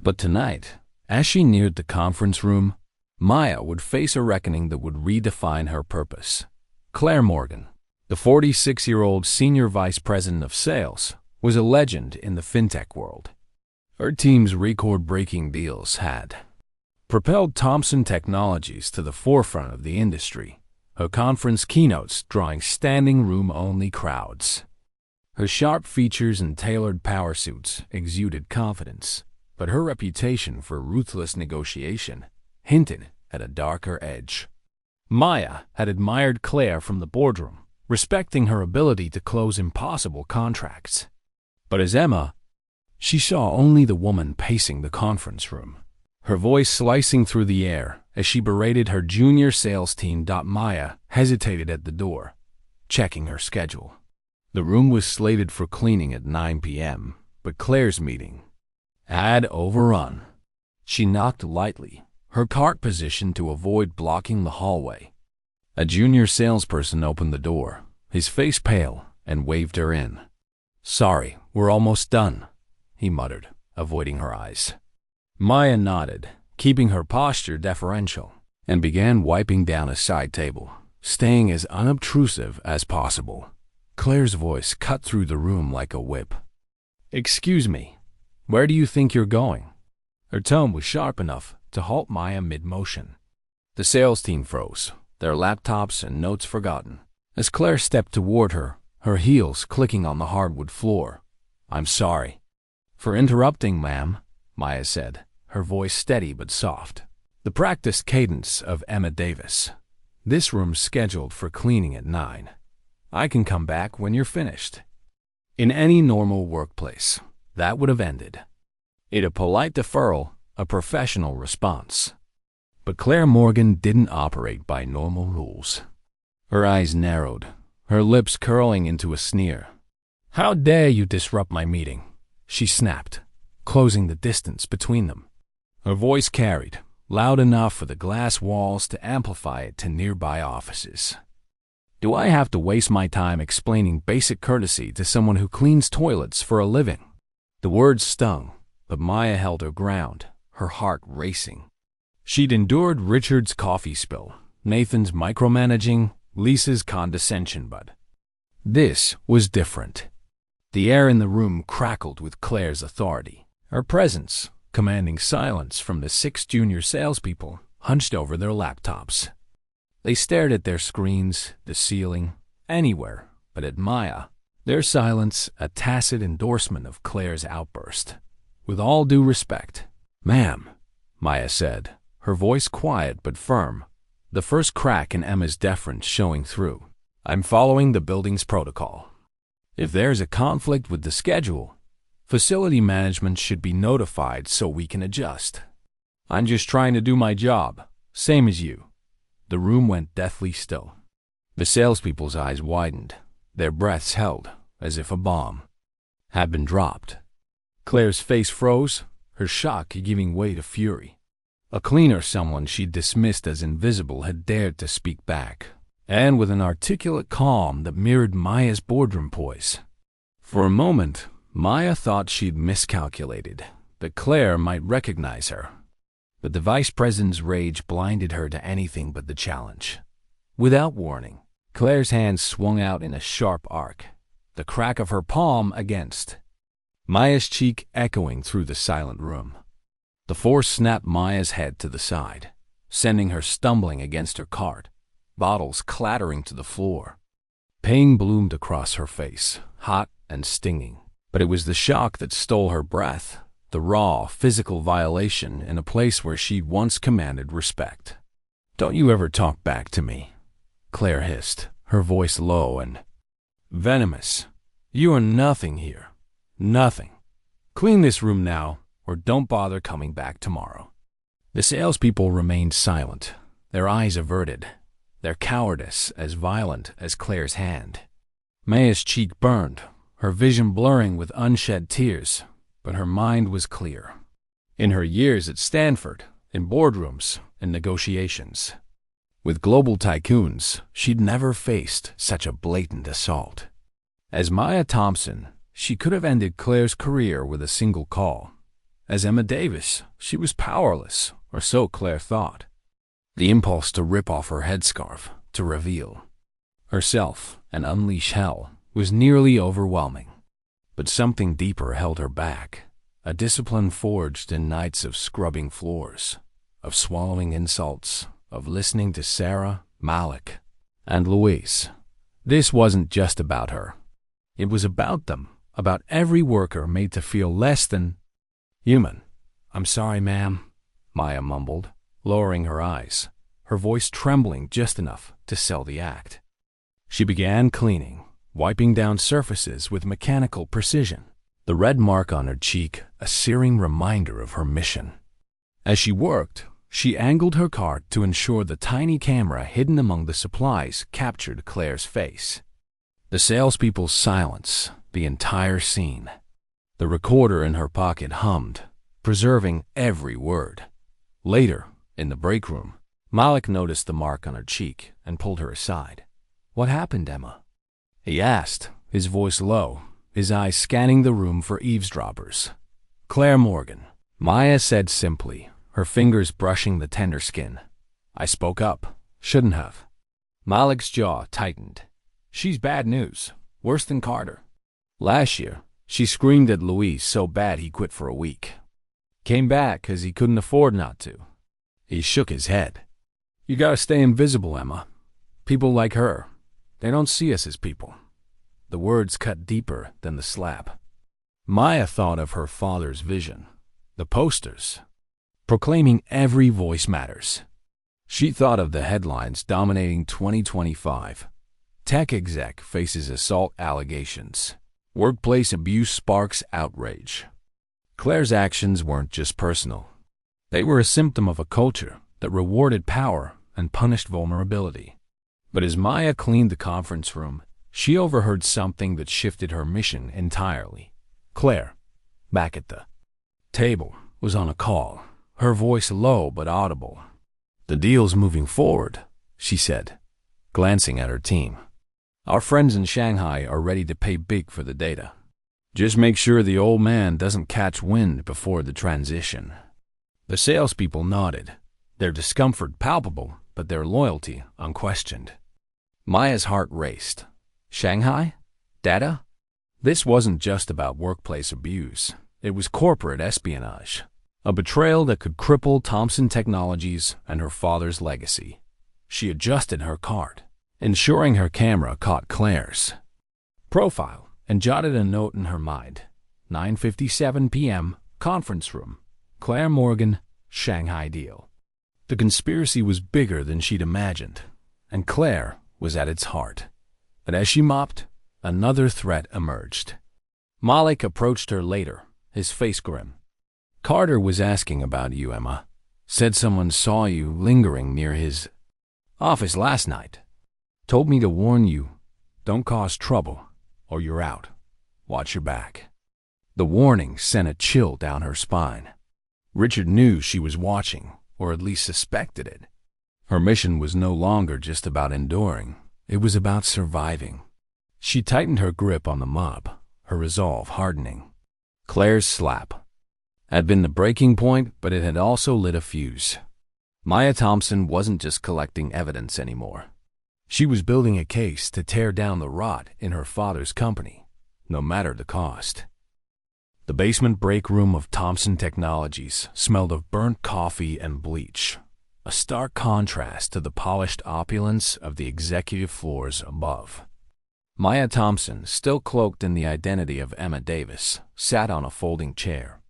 But tonight, as she neared the conference room, Maya would face a reckoning that would redefine her purpose. Claire Morgan, the 46-year-old senior vice president of sales, was a legend in the fintech world. Her team's record-breaking deals had propelled Thompson Technologies to the forefront of the industry, her conference keynotes drawing standing room-only crowds. Her sharp features and tailored power suits exuded confidence, but her reputation for ruthless negotiation hinted at a darker edge. Maya had admired Claire from the boardroom, respecting her ability to close impossible contracts. But as Emma, she saw only the woman pacing the conference room, her voice slicing through the air as she berated her junior sales team. Maya hesitated at the door, checking her schedule. The room was slated for cleaning at 9 p.m., but Claire's meeting had overrun. She knocked lightly, her cart positioned to avoid blocking the hallway. A junior salesperson opened the door, his face pale, and waved her in. "Sorry, we're almost done," he muttered, avoiding her eyes. Maya nodded, keeping her posture deferential, and began wiping down a side table, staying as unobtrusive as possible. Claire's voice cut through the room like a whip. "Excuse me, where do you think you're going?" Her tone was sharp enough to halt Maya mid-motion. The sales team froze, their laptops and notes forgotten. As Claire stepped toward her, her heels clicking on the hardwood floor. "I'm sorry for interrupting, ma'am," Maya said, her voice steady but soft. The practiced cadence of Emma Davis. "This room's scheduled for cleaning at 9. I can come back when you're finished." In any normal workplace, that would have ended in a polite deferral, a professional response. But Claire Morgan didn't operate by normal rules. Her eyes narrowed, her lips curling into a sneer. "How dare you disrupt my meeting?" she snapped, closing the distance between them. Her voice carried, loud enough for the glass walls to amplify it to nearby offices. "Do I have to waste my time explaining basic courtesy to someone who cleans toilets for a living?" The words stung, but Maya held her ground, her heart racing. She'd endured Richard's coffee spill, Nathan's micromanaging, Lisa's condescension, but this was different. The air in the room crackled with Claire's authority, her presence commanding silence from the 6 junior salespeople hunched over their laptops. They stared at their screens, the ceiling, anywhere but at Maya, their silence a tacit endorsement of Claire's outburst. "With all due respect, ma'am," Maya said, her voice quiet but firm, the first crack in Emma's deference showing through. "I'm following the building's protocol. If there's a conflict with the schedule, facility management should be notified so we can adjust. I'm just trying to do my job, same as you." The room went deathly still. The salespeople's eyes widened, their breaths held, as if a bomb had been dropped. Claire's face froze, her shock giving way to fury. A cleaner, someone she'd dismissed as invisible, had dared to speak back, and with an articulate calm that mirrored Maya's boardroom poise. For a moment, Maya thought she'd miscalculated, that Claire might recognize her. But the vice president's rage blinded her to anything but the challenge. Without warning, Claire's hand swung out in a sharp arc, the crack of her palm against Maya's cheek echoing through the silent room. The force snapped Maya's head to the side, sending her stumbling against her cart, bottles clattering to the floor. Pain bloomed across her face, hot and stinging, but it was the shock that stole her breath, the raw, physical violation in a place where she'd once commanded respect. "Don't you ever talk back to me," Claire hissed, her voice low and venomous. "You are nothing here. Nothing. Clean this room now, or don't bother coming back tomorrow." The salespeople remained silent, their eyes averted, their cowardice as violent as Claire's hand. Maya's cheek burned, her vision blurring with unshed tears, but her mind was clear. In her years at Stanford, in boardrooms and negotiations with global tycoons, she'd never faced such a blatant assault. As Maya Thompson, she could have ended Claire's career with a single call. As Emma Davis, she was powerless, or so Claire thought. The impulse to rip off her headscarf, to reveal herself and unleash hell, was nearly overwhelming. But something deeper held her back, a discipline forged in nights of scrubbing floors, of swallowing insults, of listening to Sarah, Malik, and Louise. This wasn't just about her. It was about them, about every worker made to feel less than human. "I'm sorry, ma'am," Maya mumbled, lowering her eyes, her voice trembling just enough to sell the act. She began cleaning, wiping down surfaces with mechanical precision, the red mark on her cheek a searing reminder of her mission. As she worked, she angled her cart to ensure the tiny camera hidden among the supplies captured Claire's face. The salespeople's silence, the entire scene. The recorder in her pocket hummed, preserving every word. Later, in the break room, Malik noticed the mark on her cheek and pulled her aside. "What happened, Emma?" he asked, his voice low, his eyes scanning the room for eavesdroppers. "Claire Morgan," Maya said simply, her fingers brushing the tender skin. "I spoke up. Shouldn't have." Malik's jaw tightened. "She's bad news. Worse than Carter. Last year, she screamed at Louise so bad he quit for a week. Came back 'cause he couldn't afford not to." He shook his head. "You gotta stay invisible, Emma. People like her, they don't see us as people." The words cut deeper than the slap. Maya thought of her father's vision. The posters, proclaiming every voice matters. She thought of the headlines dominating 2025. Tech exec faces assault allegations. Workplace abuse sparks outrage. Claire's actions weren't just personal. They were a symptom of a culture that rewarded power and punished vulnerability. But as Maya cleaned the conference room, she overheard something that shifted her mission entirely. Claire, back at the table, was on a call, her voice low but audible. "The deal's moving forward," she said, glancing at her team. "Our friends in Shanghai are ready to pay big for the data. Just make sure the old man doesn't catch wind before the transition." The salespeople nodded, their discomfort palpable, but their loyalty unquestioned. Maya's heart raced. Shanghai? Data? This wasn't just about workplace abuse. It was corporate espionage, a betrayal that could cripple Thompson Technologies and her father's legacy. She adjusted her card, ensuring her camera caught Claire's profile, and jotted a note in her mind. 9:57 p.m., conference room. Claire Morgan, Shanghai deal. The conspiracy was bigger than she'd imagined, and Claire was at its heart. But as she mopped, another threat emerged. Malik approached her later, his face grim. "Carter was asking about you, Emma. Said someone saw you lingering near his office last night. Told me to warn you, don't cause trouble, or you're out. Watch your back." The warning sent a chill down her spine. Richard knew she was watching, or at least suspected it. Her mission was no longer just about enduring. It was about surviving. She tightened her grip on the mob, her resolve hardening. Claire's slap had been the breaking point, but it had also lit a fuse. Maya Thompson wasn't just collecting evidence anymore. She was building a case to tear down the rot in her father's company, no matter the cost. The basement break room of Thompson Technologies smelled of burnt coffee and bleach, a stark contrast to the polished opulence of the executive floors above. Maya Thompson, still cloaked in the identity of Emma Davis, sat on a folding chair.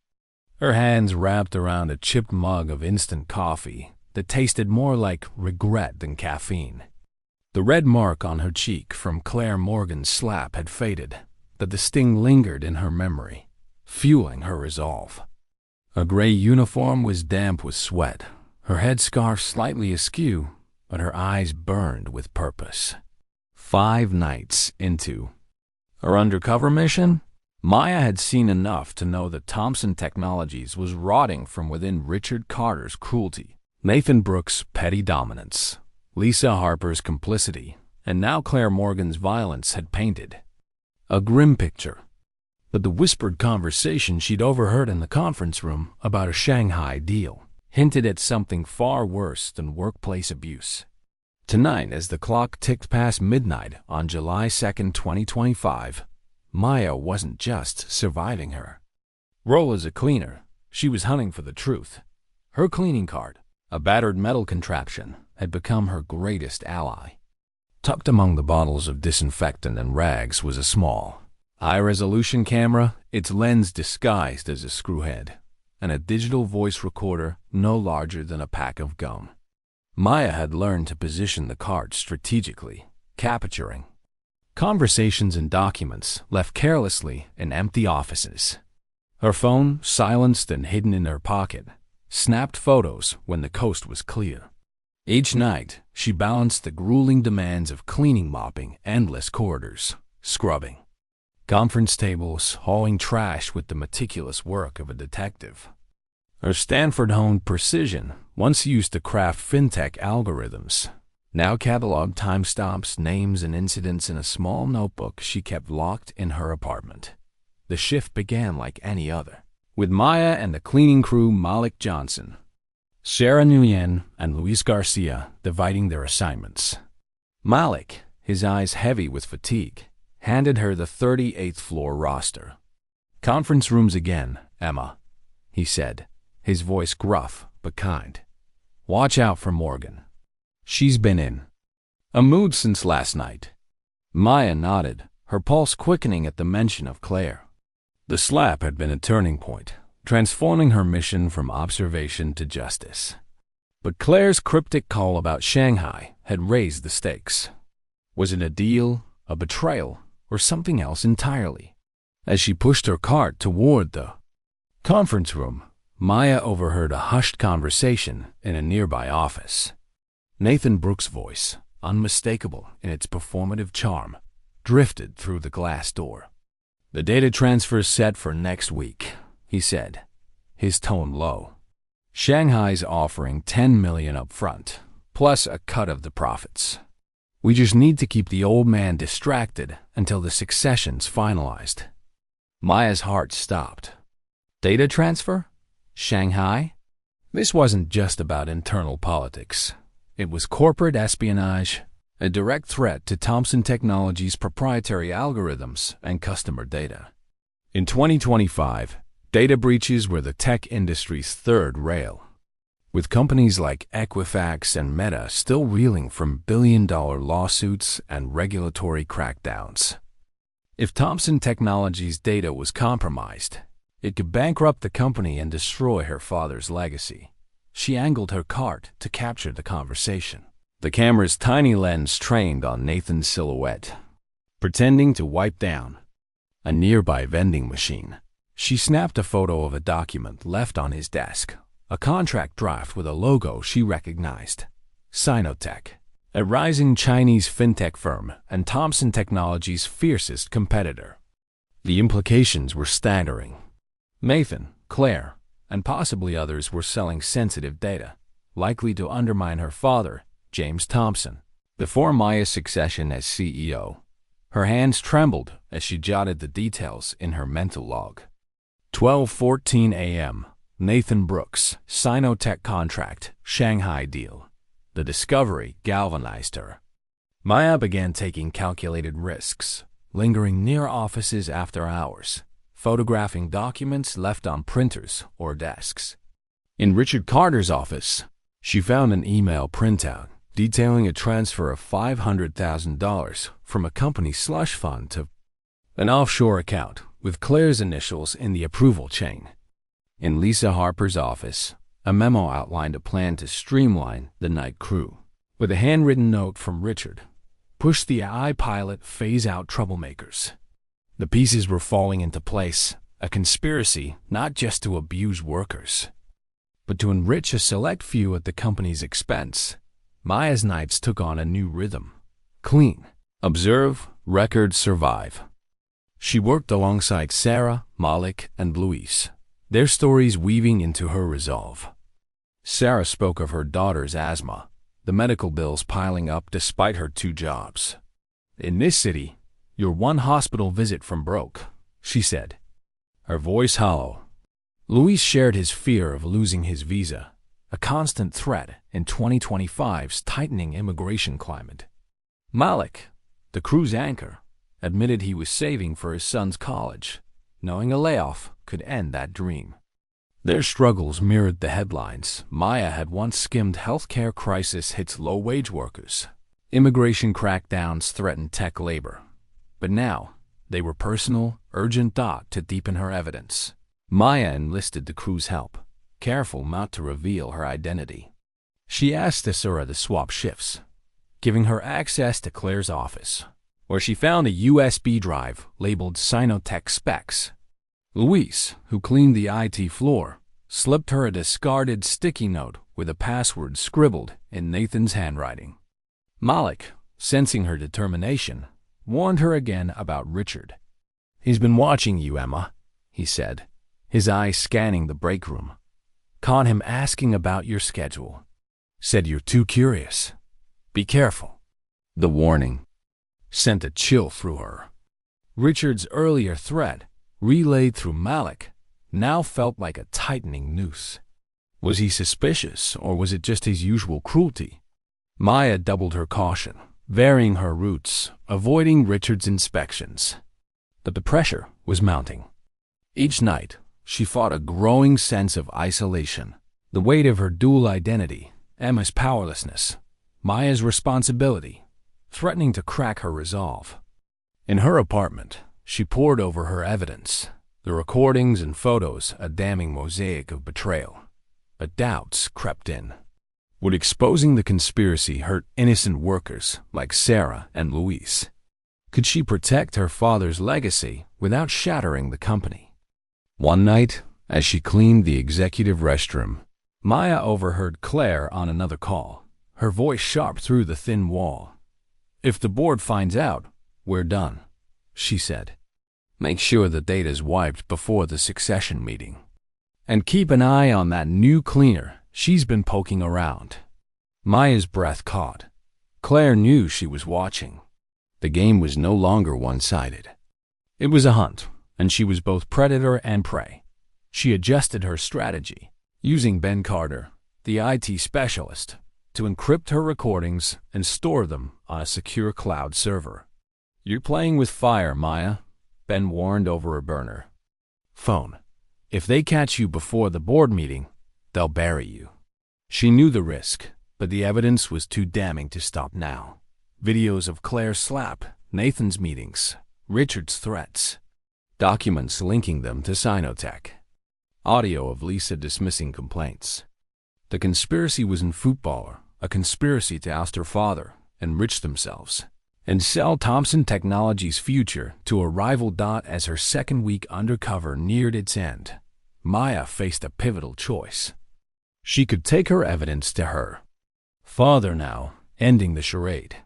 Her hands wrapped around a chipped mug of instant coffee that tasted more like regret than caffeine. The red mark on her cheek from Claire Morgan's slap had faded, but the sting lingered in her memory, fueling her resolve. Her gray uniform was damp with sweat, her headscarf slightly askew, but her eyes burned with purpose. 5 nights into her undercover mission, Maya had seen enough to know that Thompson Technologies was rotting from within. Richard Carter's cruelty, Nathan Brooks' petty dominance, Lisa Harper's complicity, and now Claire Morgan's violence had painted a grim picture. But the whispered conversation she'd overheard in the conference room about a Shanghai deal hinted at something far worse than workplace abuse. Tonight, as the clock ticked past midnight on July 2nd, 2025, Maya wasn't just surviving her role as a cleaner, she was hunting for the truth. Her cleaning card, a battered metal contraption, had become her greatest ally. Tucked among the bottles of disinfectant and rags was a small, high-resolution camera, its lens disguised as a screwhead, and a digital voice recorder no larger than a pack of gum. Maya had learned to position the card strategically, capturing conversations and documents left carelessly in empty offices. Her phone, silenced and hidden in her pocket, snapped photos when the coast was clear. Each night, she balanced the grueling demands of cleaning, mopping endless corridors, scrubbing conference tables, hauling trash with the meticulous work of a detective. Her Stanford-honed precision, once used to craft fintech algorithms, now cataloged timestamps, names, and incidents in a small notebook she kept locked in her apartment. The shift began like any other, with Maya and the cleaning crew, Malik Johnson, Sarah Nguyen, and Luis Garcia, dividing their assignments. Malik, his eyes heavy with fatigue, handed her the 38th floor roster. "Conference rooms again, Emma," he said, his voice gruff but kind. "Watch out for Morgan. She's been in a mood since last night." Maya nodded, her pulse quickening at the mention of Claire. The slap had been a turning point, transforming her mission from observation to justice. But Claire's cryptic call about Shanghai had raised the stakes. Was it a deal, a betrayal, or something else entirely? As she pushed her cart toward the conference room, Maya overheard a hushed conversation in a nearby office. Nathan Brooks' voice, unmistakable in its performative charm, drifted through the glass door. "The data transfer's set for next week," he said, his tone low. "Shanghai's offering $10 million up front, plus a cut of the profits. We just need to keep the old man distracted until the succession's finalized." Maya's heart stopped. Data transfer? Shanghai? This wasn't just about internal politics. It was corporate espionage, a direct threat to Thompson Technologies' proprietary algorithms and customer data. In 2025, data breaches were the tech industry's third rail, with companies like Equifax and Meta still reeling from billion-dollar lawsuits and regulatory crackdowns. If Thompson Technologies' data was compromised, it could bankrupt the company and destroy her father's legacy. She angled her cart to capture the conversation, the camera's tiny lens trained on Nathan's silhouette, pretending to wipe down a nearby vending machine. She snapped a photo of a document left on his desk, a contract draft with a logo she recognized: Sinotech, a rising Chinese fintech firm and Thompson Technologies' fiercest competitor. The implications were staggering. Nathan, Claire, and possibly others were selling sensitive data, likely to undermine her father, James Thompson. Before Maya's succession as CEO, her hands trembled as she jotted the details in her mental log. 12:14 a.m. Nathan Brooks, Sinotech contract, Shanghai deal. The discovery galvanized her. Maya began taking calculated risks, lingering near offices after hours, photographing documents left on printers or desks. In Richard Carter's office, she found an email printout detailing a transfer of $500,000 from a company slush fund to an offshore account with Claire's initials in the approval chain. In Lisa Harper's office, a memo outlined a plan to streamline the night crew, with a handwritten note from Richard: "Push the iPilot, phase out troublemakers." The pieces were falling into place, a conspiracy not just to abuse workers, but to enrich a select few at the company's expense. Maya's nights took on a new rhythm: clean, observe, record, survive. She worked alongside Sarah, Malik, and Luis, their stories weaving into her resolve. Sarah spoke of her daughter's asthma, the medical bills piling up despite her 2 jobs. "In this city, you're one hospital visit from broke," she said, her voice hollow. Luis shared his fear of losing his visa, a constant threat in 2025's tightening immigration climate. Malik, the crew's anchor, admitted he was saving for his son's college, knowing a layoff could end that dream. Their struggles mirrored the headlines Maya had once skimmed. Healthcare crisis hits low-wage workers. Immigration crackdowns threatened tech labor. But now, they were personal, urgent to deepen her evidence. Maya enlisted the crew's help, careful not to reveal her identity. She asked Asura to swap shifts, giving her access to Claire's office, where she found a USB drive labeled Sinotech Specs. Luis, who cleaned the IT floor, slipped her a discarded sticky note with a password scribbled in Nathan's handwriting. Malik, sensing her determination, warned her again about Richard. "He's been watching you, Emma," he said, his eyes scanning the break room. "Caught him asking about your schedule. Said you're too curious. Be careful." The warning sent a chill through her. Richard's earlier threat, relayed through Malik, now felt like a tightening noose. Was he suspicious, or was it just his usual cruelty? Maya doubled her caution, varying her routes, avoiding Richard's inspections. But the pressure was mounting. Each night, she fought a growing sense of isolation, the weight of her dual identity, Emma's powerlessness, Maya's responsibility, threatening to crack her resolve. In her apartment, she pored over her evidence, the recordings and photos, a damning mosaic of betrayal. But doubts crept in. Would exposing the conspiracy hurt innocent workers like Sarah and Louise? Could she protect her father's legacy without shattering the company? One night, as she cleaned the executive restroom, Maya overheard Claire on another call, her voice sharp through the thin wall. "If the board finds out, we're done," she said. "Make sure the data's wiped before the succession meeting. And keep an eye on that new cleaner she's been poking around." Maya's breath caught. Claire knew she was watching. The game was no longer one-sided. It was a hunt, and she was both predator and prey. She adjusted her strategy, using Ben Carter, the IT specialist, to encrypt her recordings and store them on a secure cloud server. "You're playing with fire, Maya," Ben warned over a burner phone. "If they catch you before the board meeting, they'll bury you." She knew the risk, but the evidence was too damning to stop now. Videos of Claire's slap, Nathan's meetings, Richard's threats, documents linking them to Sinotech, audio of Lisa dismissing complaints. The conspiracy was in footballer, a conspiracy to oust her father, enrich themselves, and sell Thompson Technologies' future to a rival. As her second week undercover neared its end, Maya faced a pivotal choice. She could take her evidence to her father now, ending the charade,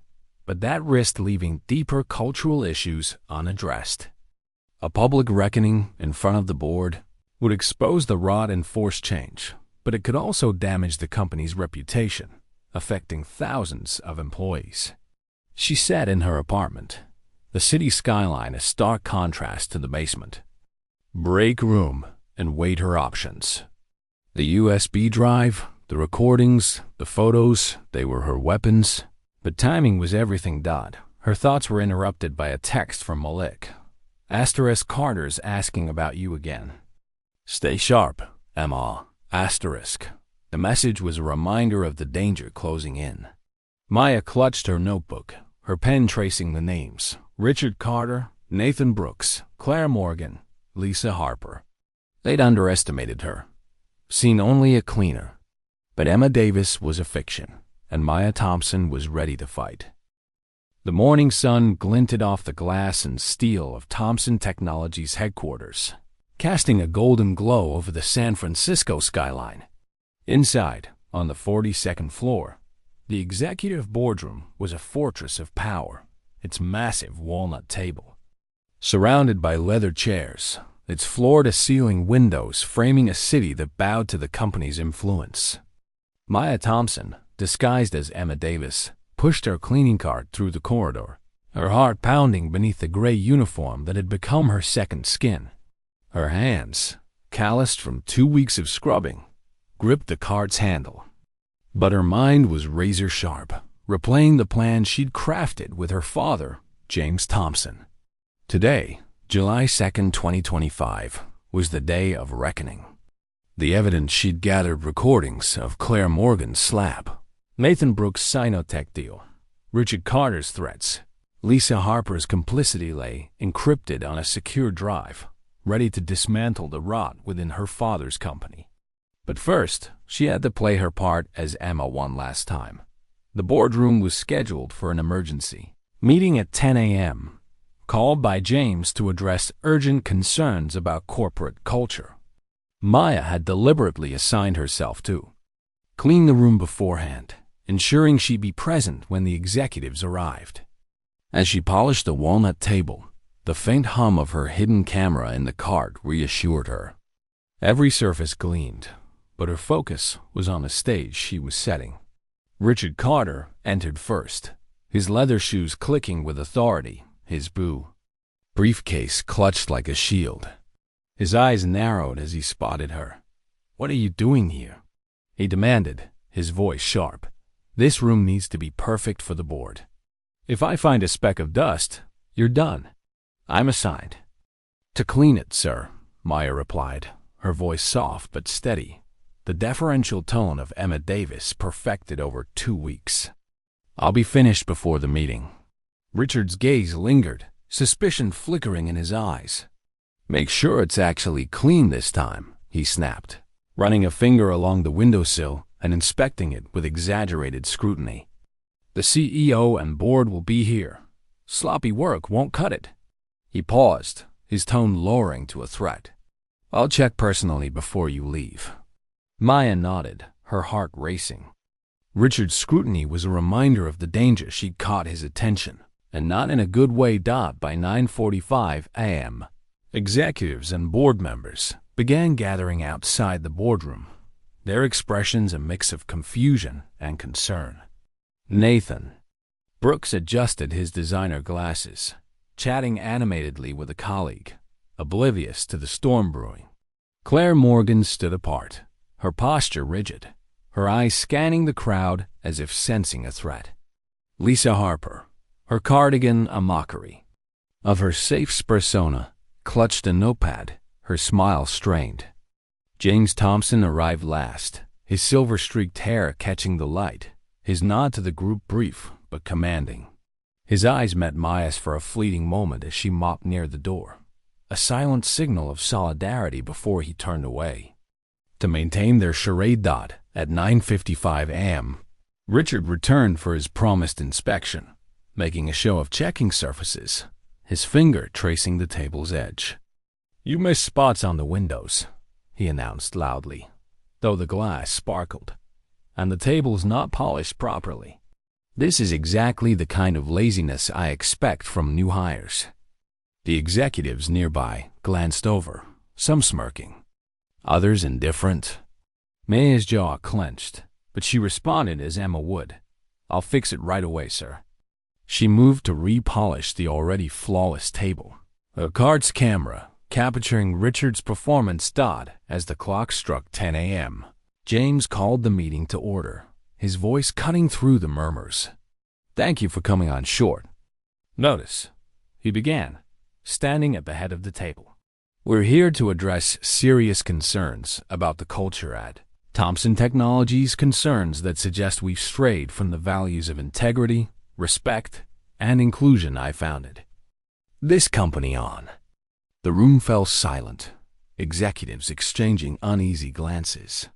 but that risked leaving deeper cultural issues unaddressed. A public reckoning in front of the board would expose the rot and force change, but it could also damage the company's reputation, affecting thousands of employees. She sat in her apartment, the city skyline a stark contrast to the basement. Break room and weighed her options. The USB drive, the recordings, the photos, they were her weapons. But timing was everything. Her thoughts were interrupted by a text from Malik. "Carter's asking about you again. Stay sharp, Emma. The message was a reminder of the danger closing in. Maya clutched her notebook, her pen tracing the names: Richard Carter, Nathan Brooks, Claire Morgan, Lisa Harper. They'd underestimated her, seen only a cleaner. But Emma Davis was a fiction, and Maya Thompson was ready to fight. The morning sun glinted off the glass and steel of Thompson Technologies headquarters, casting a golden glow over the San Francisco skyline. Inside, on the 42nd floor, the executive boardroom was a fortress of power, its massive walnut table surrounded by leather chairs, its floor-to-ceiling windows framing a city that bowed to the company's influence. Maya Thompson, disguised as Emma Davis, pushed her cleaning cart through the corridor, her heart pounding beneath the gray uniform that had become her second skin. Her hands, calloused from 2 weeks of scrubbing, gripped the cart's handle. But her mind was razor-sharp, replaying the plan she'd crafted with her father, James Thompson. Today, July 2nd, 2025, was the day of reckoning. The evidence she'd gathered: recordings of Claire Morgan's slap, Nathan Brooks' Sinotech deal, Richard Carter's threats, Lisa Harper's complicity lay encrypted on a secure drive, ready to dismantle the rot within her father's company. But first, she had to play her part as Emma one last time. The boardroom was scheduled for an emergency meeting at 10 a.m., called by James to address urgent concerns about corporate culture. Maya had deliberately assigned herself to clean the room beforehand, ensuring she'd be present when the executives arrived. As she polished the walnut table, the faint hum of her hidden camera in the cart reassured her. Every surface gleamed, but her focus was on the stage she was setting. Richard Carter entered first, his leather shoes clicking with authority, his briefcase clutched like a shield. His eyes narrowed as he spotted her. "What are you doing here?" he demanded, his voice sharp. "This room needs to be perfect for the board. If I find a speck of dust, you're done. I'm assigned to clean it, sir," Maya replied, her voice soft but steady, the deferential tone of Emma Davis perfected over 2 weeks. "I'll be finished before the meeting." Richard's gaze lingered, suspicion flickering in his eyes. "Make sure it's actually clean this time," he snapped, running a finger along the windowsill and inspecting it with exaggerated scrutiny. "The CEO and board will be here. Sloppy work won't cut it." He paused, his tone lowering to a threat. "I'll check personally before you leave." Maya nodded, her heart racing. Richard's scrutiny was a reminder of the danger she'd caught his attention, and not in a good way. By 9:45 a.m., executives and board members began gathering outside the boardroom, their expressions a mix of confusion and concern. Nathan Brooks adjusted his designer glasses, chatting animatedly with a colleague, oblivious to the storm brewing. Claire Morgan stood apart, her posture rigid, her eyes scanning the crowd as if sensing a threat. Lisa Harper, her cardigan a mockery of her safe persona, clutched a notepad, her smile strained. James Thompson arrived last, his silver-streaked hair catching the light, his nod to the group brief but commanding. His eyes met Maya's for a fleeting moment as she mopped near the door, a silent signal of solidarity before he turned away. To maintain their charade. At 9:55 a.m., Richard returned for his promised inspection, making a show of checking surfaces, his finger tracing the table's edge. "You missed spots on the windows," he announced loudly, though the glass sparkled, "and the table's not polished properly. This is exactly the kind of laziness I expect from new hires." The executives nearby glanced over, some smirking, others indifferent. Maya's jaw clenched, but she responded as Emma would. "I'll fix it right away, sir." She moved to repolish the already flawless table, her cart's camera capturing Richard's performance. As the clock struck 10 a.m., James called the meeting to order, his voice cutting through the murmurs. "Thank you for coming on short notice," he began, standing at the head of the table. "We're here to address serious concerns about the culture at Thompson Technologies, concerns that suggest we've strayed from the values of integrity, respect, and inclusion I founded this company on." The room fell silent, executives exchanging uneasy glances.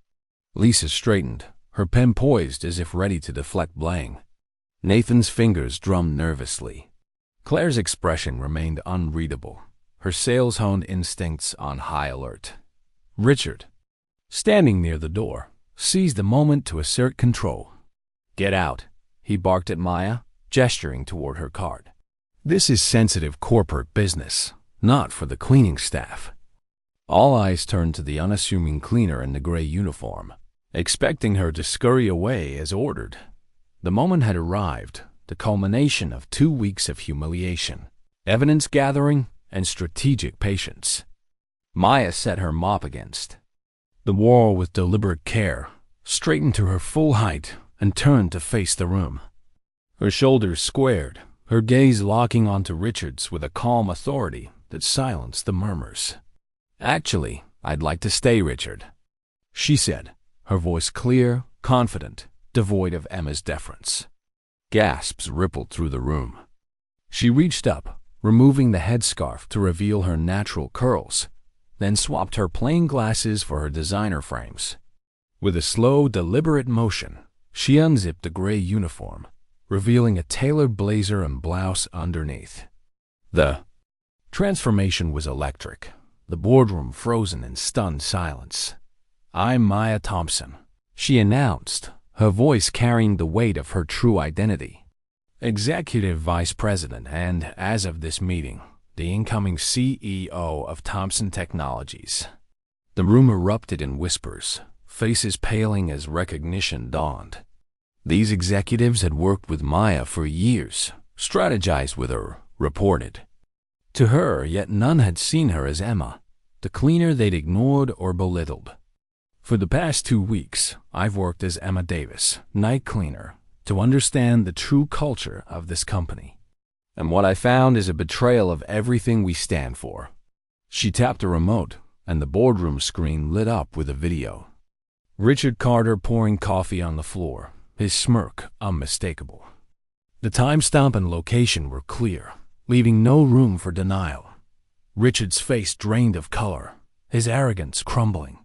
Lisa straightened, her pen poised as if ready to deflect blame. Nathan's fingers drummed nervously. Claire's expression remained unreadable, her sales-honed instincts on high alert. Richard, standing near the door, seized the moment to assert control. "Get out," he barked at Maya, gesturing toward her cart. "This is sensitive corporate business, not for the cleaning staff." All eyes turned to the unassuming cleaner in the gray uniform, expecting her to scurry away as ordered. The moment had arrived, the culmination of 2 weeks of humiliation, evidence gathering, and strategic patience. Maya set her mop against the wall with deliberate care, straightened to her full height, and turned to face the room. Her shoulders squared, her gaze locking onto Richard's with a calm authority that silenced the murmurs. "Actually, I'd like to stay, Richard," she said, her voice clear, confident, devoid of Emma's deference. Gasps rippled through the room. She reached up, removing the headscarf to reveal her natural curls, then swapped her plain glasses for her designer frames. With a slow, deliberate motion, she unzipped the gray uniform, revealing a tailored blazer and blouse underneath. The transformation was electric. the boardroom frozen in stunned silence. "I'm Maya Thompson," she announced, her voice carrying the weight of her true identity. "Executive Vice President and, as of this meeting, the incoming CEO of Thompson Technologies." The room erupted in whispers, faces paling as recognition dawned. These executives had worked with Maya for years, strategized with her, reported to her, yet none had seen her as Emma, the cleaner they'd ignored or belittled. "For the past 2 weeks, I've worked as Emma Davis, night cleaner, to understand the true culture of this company. And what I found is a betrayal of everything we stand for." She tapped a remote, and the boardroom screen lit up with a video. Richard Carter pouring coffee on the floor, his smirk unmistakable. The timestamp and location were clear, leaving no room for denial. Richard's face drained of color, his arrogance crumbling.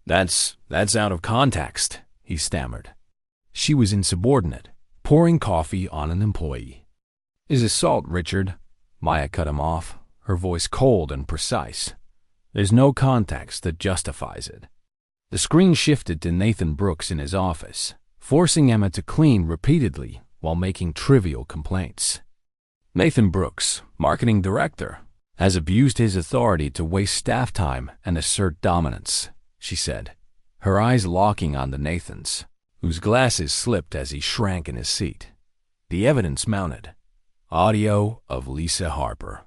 That's out of context," he stammered. She was insubordinate, pouring coffee on an employee. "Is assault, Richard." Maya cut him off, her voice cold and precise. "There's no context that justifies it." The screen shifted to Nathan Brooks in his office, forcing Emma to clean repeatedly while making trivial complaints. "Nathan Brooks, marketing director, has abused his authority to waste staff time and assert dominance," she said, her eyes locking on the Nathans, whose glasses slipped as he shrank in his seat. The evidence mounted. Audio of Lisa Harper,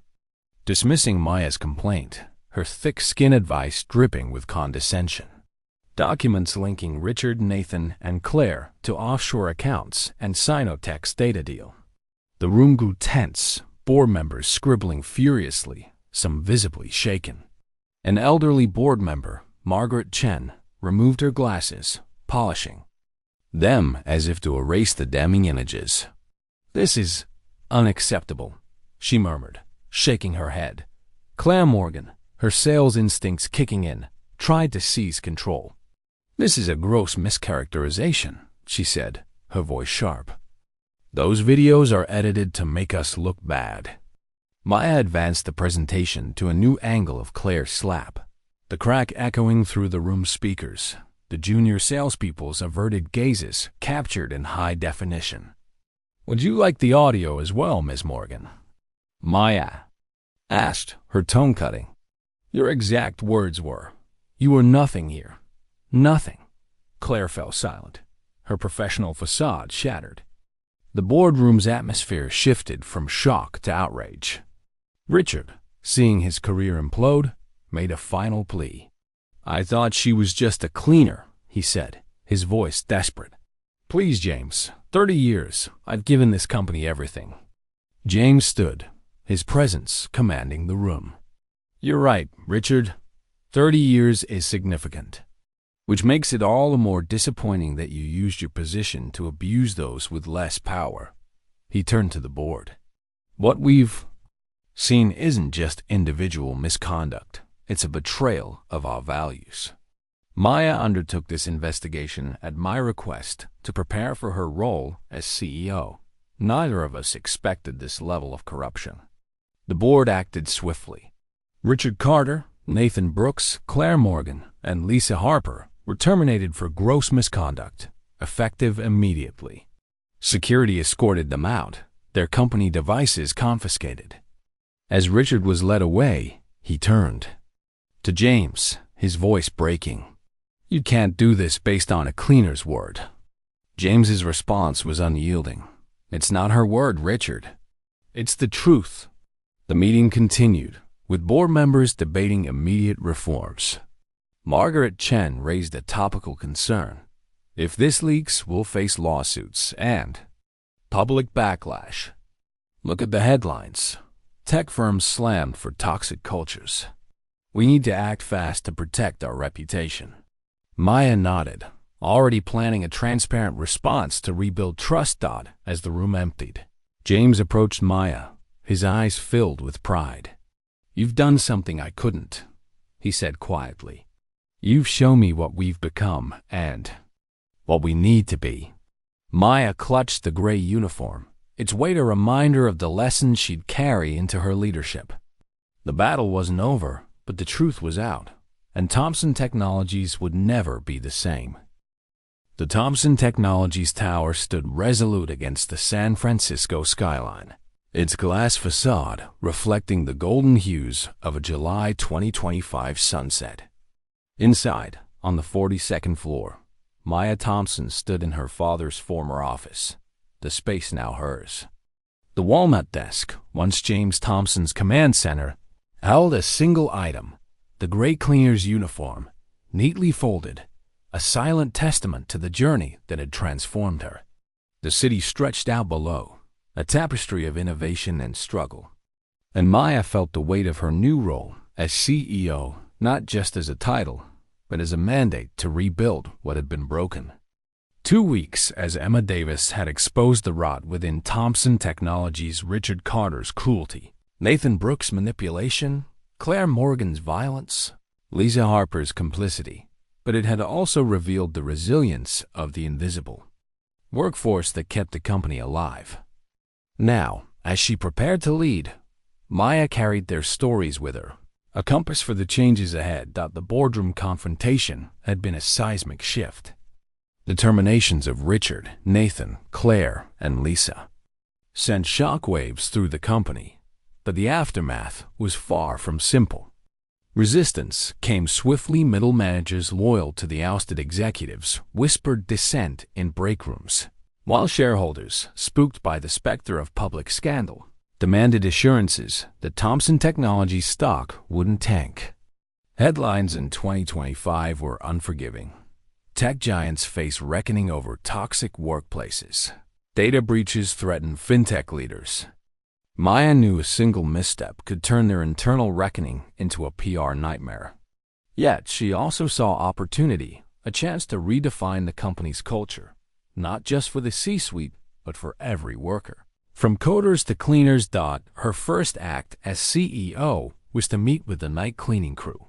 dismissing Maya's complaint, her thick-skinned advice dripping with condescension. Documents linking Richard, Nathan, and Claire to offshore accounts and Sinotex data deal. The room grew tense, board members scribbling furiously, some visibly shaken. An elderly board member, Margaret Chen, removed her glasses, polishing them as if to erase the damning images. "This is unacceptable," she murmured, shaking her head. Claire Morgan, her sales instincts kicking in, tried to seize control. "This is a gross mischaracterization," she said, her voice sharp. "Those videos are edited to make us look bad." Maya advanced the presentation to a new angle of Claire's slap, the crack echoing through the room's speakers, the junior salespeople's averted gazes captured in high definition. "Would you like the audio as well, Miss Morgan?" Maya asked, her tone cutting. "Your exact words were, 'You were nothing here.'" "Nothing." Claire fell silent, her professional facade shattered. The boardroom's atmosphere shifted from shock to outrage. Richard, seeing his career implode, made a final plea. "I thought she was just a cleaner," he said, his voice desperate. "Please, James, 30 years, I've given this company everything." James stood, his presence commanding the room. "You're right, Richard. 30 years is significant. Which makes it all the more disappointing that you used your position to abuse those with less power." He turned to the board. "What we've seen isn't just individual misconduct. It's a betrayal of our values." Maya undertook this investigation at my request to prepare for her role as CEO. Neither of us expected this level of corruption. The board acted swiftly. Richard Carter, Nathan Brooks, Claire Morgan, and Lisa Harper were terminated for gross misconduct, effective immediately. Security escorted them out, their company devices confiscated. As Richard was led away, he turned to James, his voice breaking. "You can't do this based on a cleaner's word." James's response was unyielding. "It's not her word, Richard. It's the truth." The meeting continued, with board members debating immediate reforms. Margaret Chen raised a topical concern. "If this leaks, we'll face lawsuits and public backlash. Look at the headlines. Tech firms slammed for toxic cultures. We need to act fast to protect our reputation." Maya nodded, already planning a transparent response to rebuild trust. As the room emptied, James approached Maya, his eyes filled with pride. "You've done something I couldn't," he said quietly. "You've shown me what we've become and what we need to be." Maya clutched the gray uniform, its weight a reminder of the lessons she'd carry into her leadership. The battle wasn't over, but the truth was out, and Thompson Technologies would never be the same. The Thompson Technologies tower stood resolute against the San Francisco skyline, its glass facade reflecting the golden hues of a July 2025 sunset. Inside, on the 42nd floor, Maya Thompson stood in her father's former office, the space now hers. The walnut desk, once James Thompson's command center, held a single item, the gray cleaner's uniform, neatly folded, a silent testament to the journey that had transformed her. The city stretched out below, a tapestry of innovation and struggle. And Maya felt the weight of her new role as CEO, not just as a title, but as a mandate to rebuild what had been broken. 2 weeks as Emma Davis had exposed the rot within Thompson Technologies, Richard Carter's cruelty, Nathan Brooks' manipulation, Claire Morgan's violence, Lisa Harper's complicity, but it had also revealed the resilience of the invisible workforce that kept the company alive. Now, as she prepared to lead, Maya carried their stories with her, a compass for the changes ahead. The Boardroom Confrontation had been a seismic shift. The terminations of Richard, Nathan, Claire, and Lisa sent shockwaves through the company, but the aftermath was far from simple. Resistance came swiftly. Middle managers loyal to the ousted executives whispered dissent in breakrooms, while shareholders, spooked by the specter of public scandal, demanded assurances that Thompson Technologies stock wouldn't tank. Headlines in 2025 were unforgiving. Tech giants face reckoning over toxic workplaces. Data breaches threaten fintech leaders. Maya knew a single misstep could turn their internal reckoning into a PR nightmare. Yet she also saw opportunity, a chance to redefine the company's culture, not just for the C-suite, but for every worker. From coders to cleaners. Her first act as CEO was to meet with the night cleaning crew.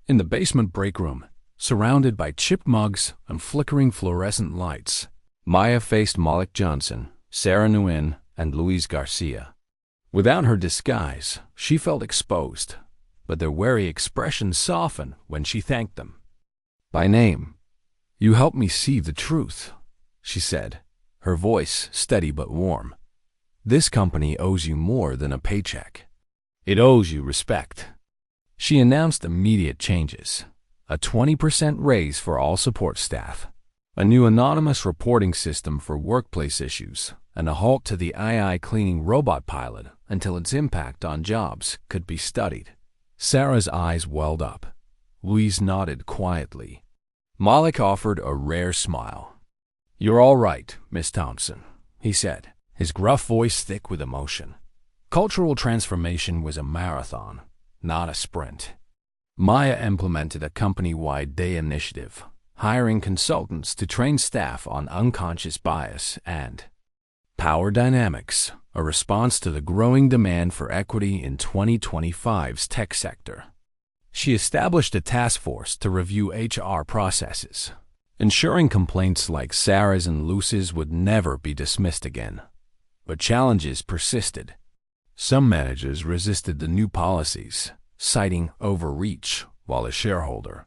In the basement break room, surrounded by chipped mugs and flickering fluorescent lights, Maya faced Malik Johnson, Sarah Nguyen, and Luis Garcia. Without her disguise, she felt exposed, but their wary expressions softened when she thanked them. By name, "You helped me see the truth," she said, her voice steady but warm. "This company owes you more than a paycheck. It owes you respect." She announced immediate changes. A 20% raise for all support staff, a new anonymous reporting system for workplace issues, and a halt to the AI cleaning robot pilot until its impact on jobs could be studied. Sarah's eyes welled up. Louise nodded quietly. Malik offered a rare smile. "You're all right, Miss Thompson," he said, his gruff voice thick with emotion. Cultural transformation was a marathon, not a sprint. Maya implemented a company-wide day initiative, hiring consultants to train staff on unconscious bias and power dynamics, a response to the growing demand for equity in 2025's tech sector. She established a task force to review HR processes, ensuring complaints like Sarah's and Luce's would never be dismissed again. But challenges persisted. Some managers resisted the new policies, citing overreach, while a shareholder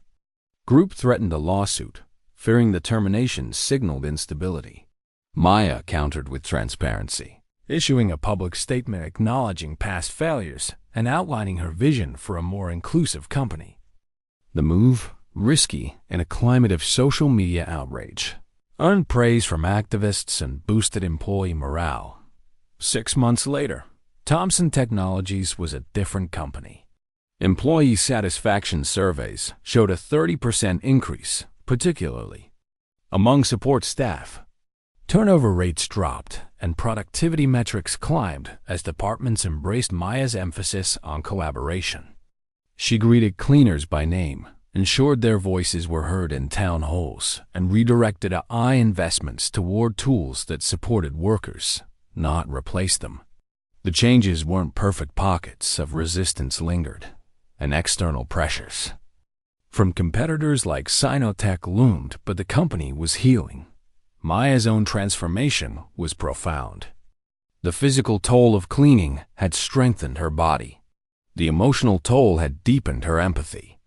group threatened a lawsuit, fearing the termination signaled instability. Maya countered with transparency, issuing a public statement acknowledging past failures and outlining her vision for a more inclusive company. The move, risky in a climate of social media outrage, earned praise from activists and boosted employee morale. 6 months later, Thompson Technologies was a different company. Employee satisfaction surveys showed a 30% increase, particularly among support staff. Turnover rates dropped, and productivity metrics climbed as departments embraced Maya's emphasis on collaboration. She greeted cleaners by name, ensured their voices were heard in town halls, and redirected AI investments toward tools that supported workers, not replaced them. The changes weren't perfect. Pockets of resistance lingered, and external pressures from competitors like Sinotech loomed, but the company was healing. Maya's own transformation was profound. The physical toll of cleaning had strengthened her body. The emotional toll had deepened her empathy.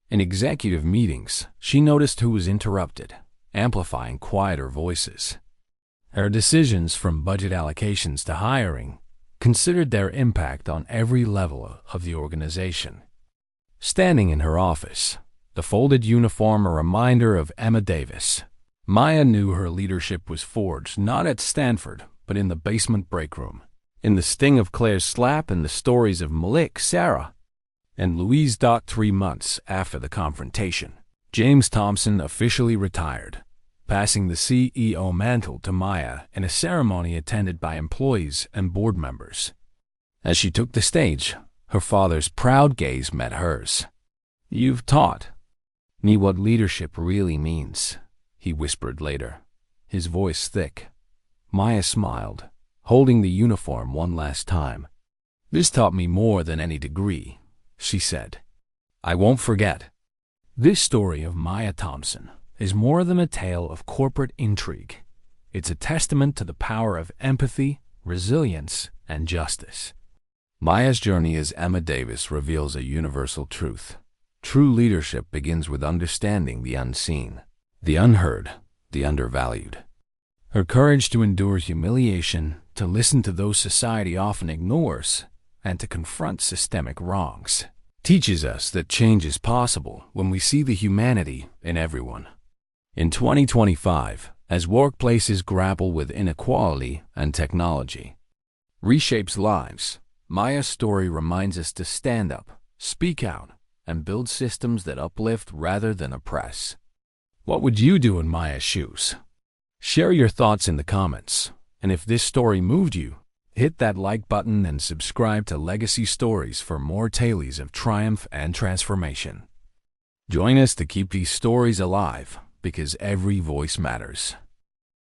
In executive meetings, she noticed who was interrupted, amplifying quieter voices. Her decisions, from budget allocations to hiring, considered their impact on every level of the organization. Standing in her office, the folded uniform a reminder of Emma Davis, Maya knew her leadership was forged not at Stanford, but in the basement break room, in the sting of Claire's slap and the stories of Malik, Sarah, and Louise. 3 months after the confrontation, James Thompson officially retired, passing the CEO mantle to Maya in a ceremony attended by employees and board members. As she took the stage, her father's proud gaze met hers. "You've taught me what leadership really means," he whispered later, his voice thick. Maya smiled, holding the uniform one last time. "This taught me more than any degree," she said. "I won't forget." This story of Maya Thompson is more than a tale of corporate intrigue. It's a testament to the power of empathy, resilience, and justice. Maya's journey as Emma Davis reveals a universal truth. True leadership begins with understanding the unseen, the unheard, the undervalued. Her courage to endure humiliation, to listen to those society often ignores, and to confront systemic wrongs teaches us that change is possible when we see the humanity in everyone. In 2025, as workplaces grapple with inequality and technology reshapes lives, Maya's story reminds us to stand up, speak out, and build systems that uplift rather than oppress. What would you do in Maya's shoes? Share your thoughts in the comments, and if this story moved you, hit that like button and subscribe to Legacy Stories for more tales of triumph and transformation. Join us to keep these stories alive, because every voice matters.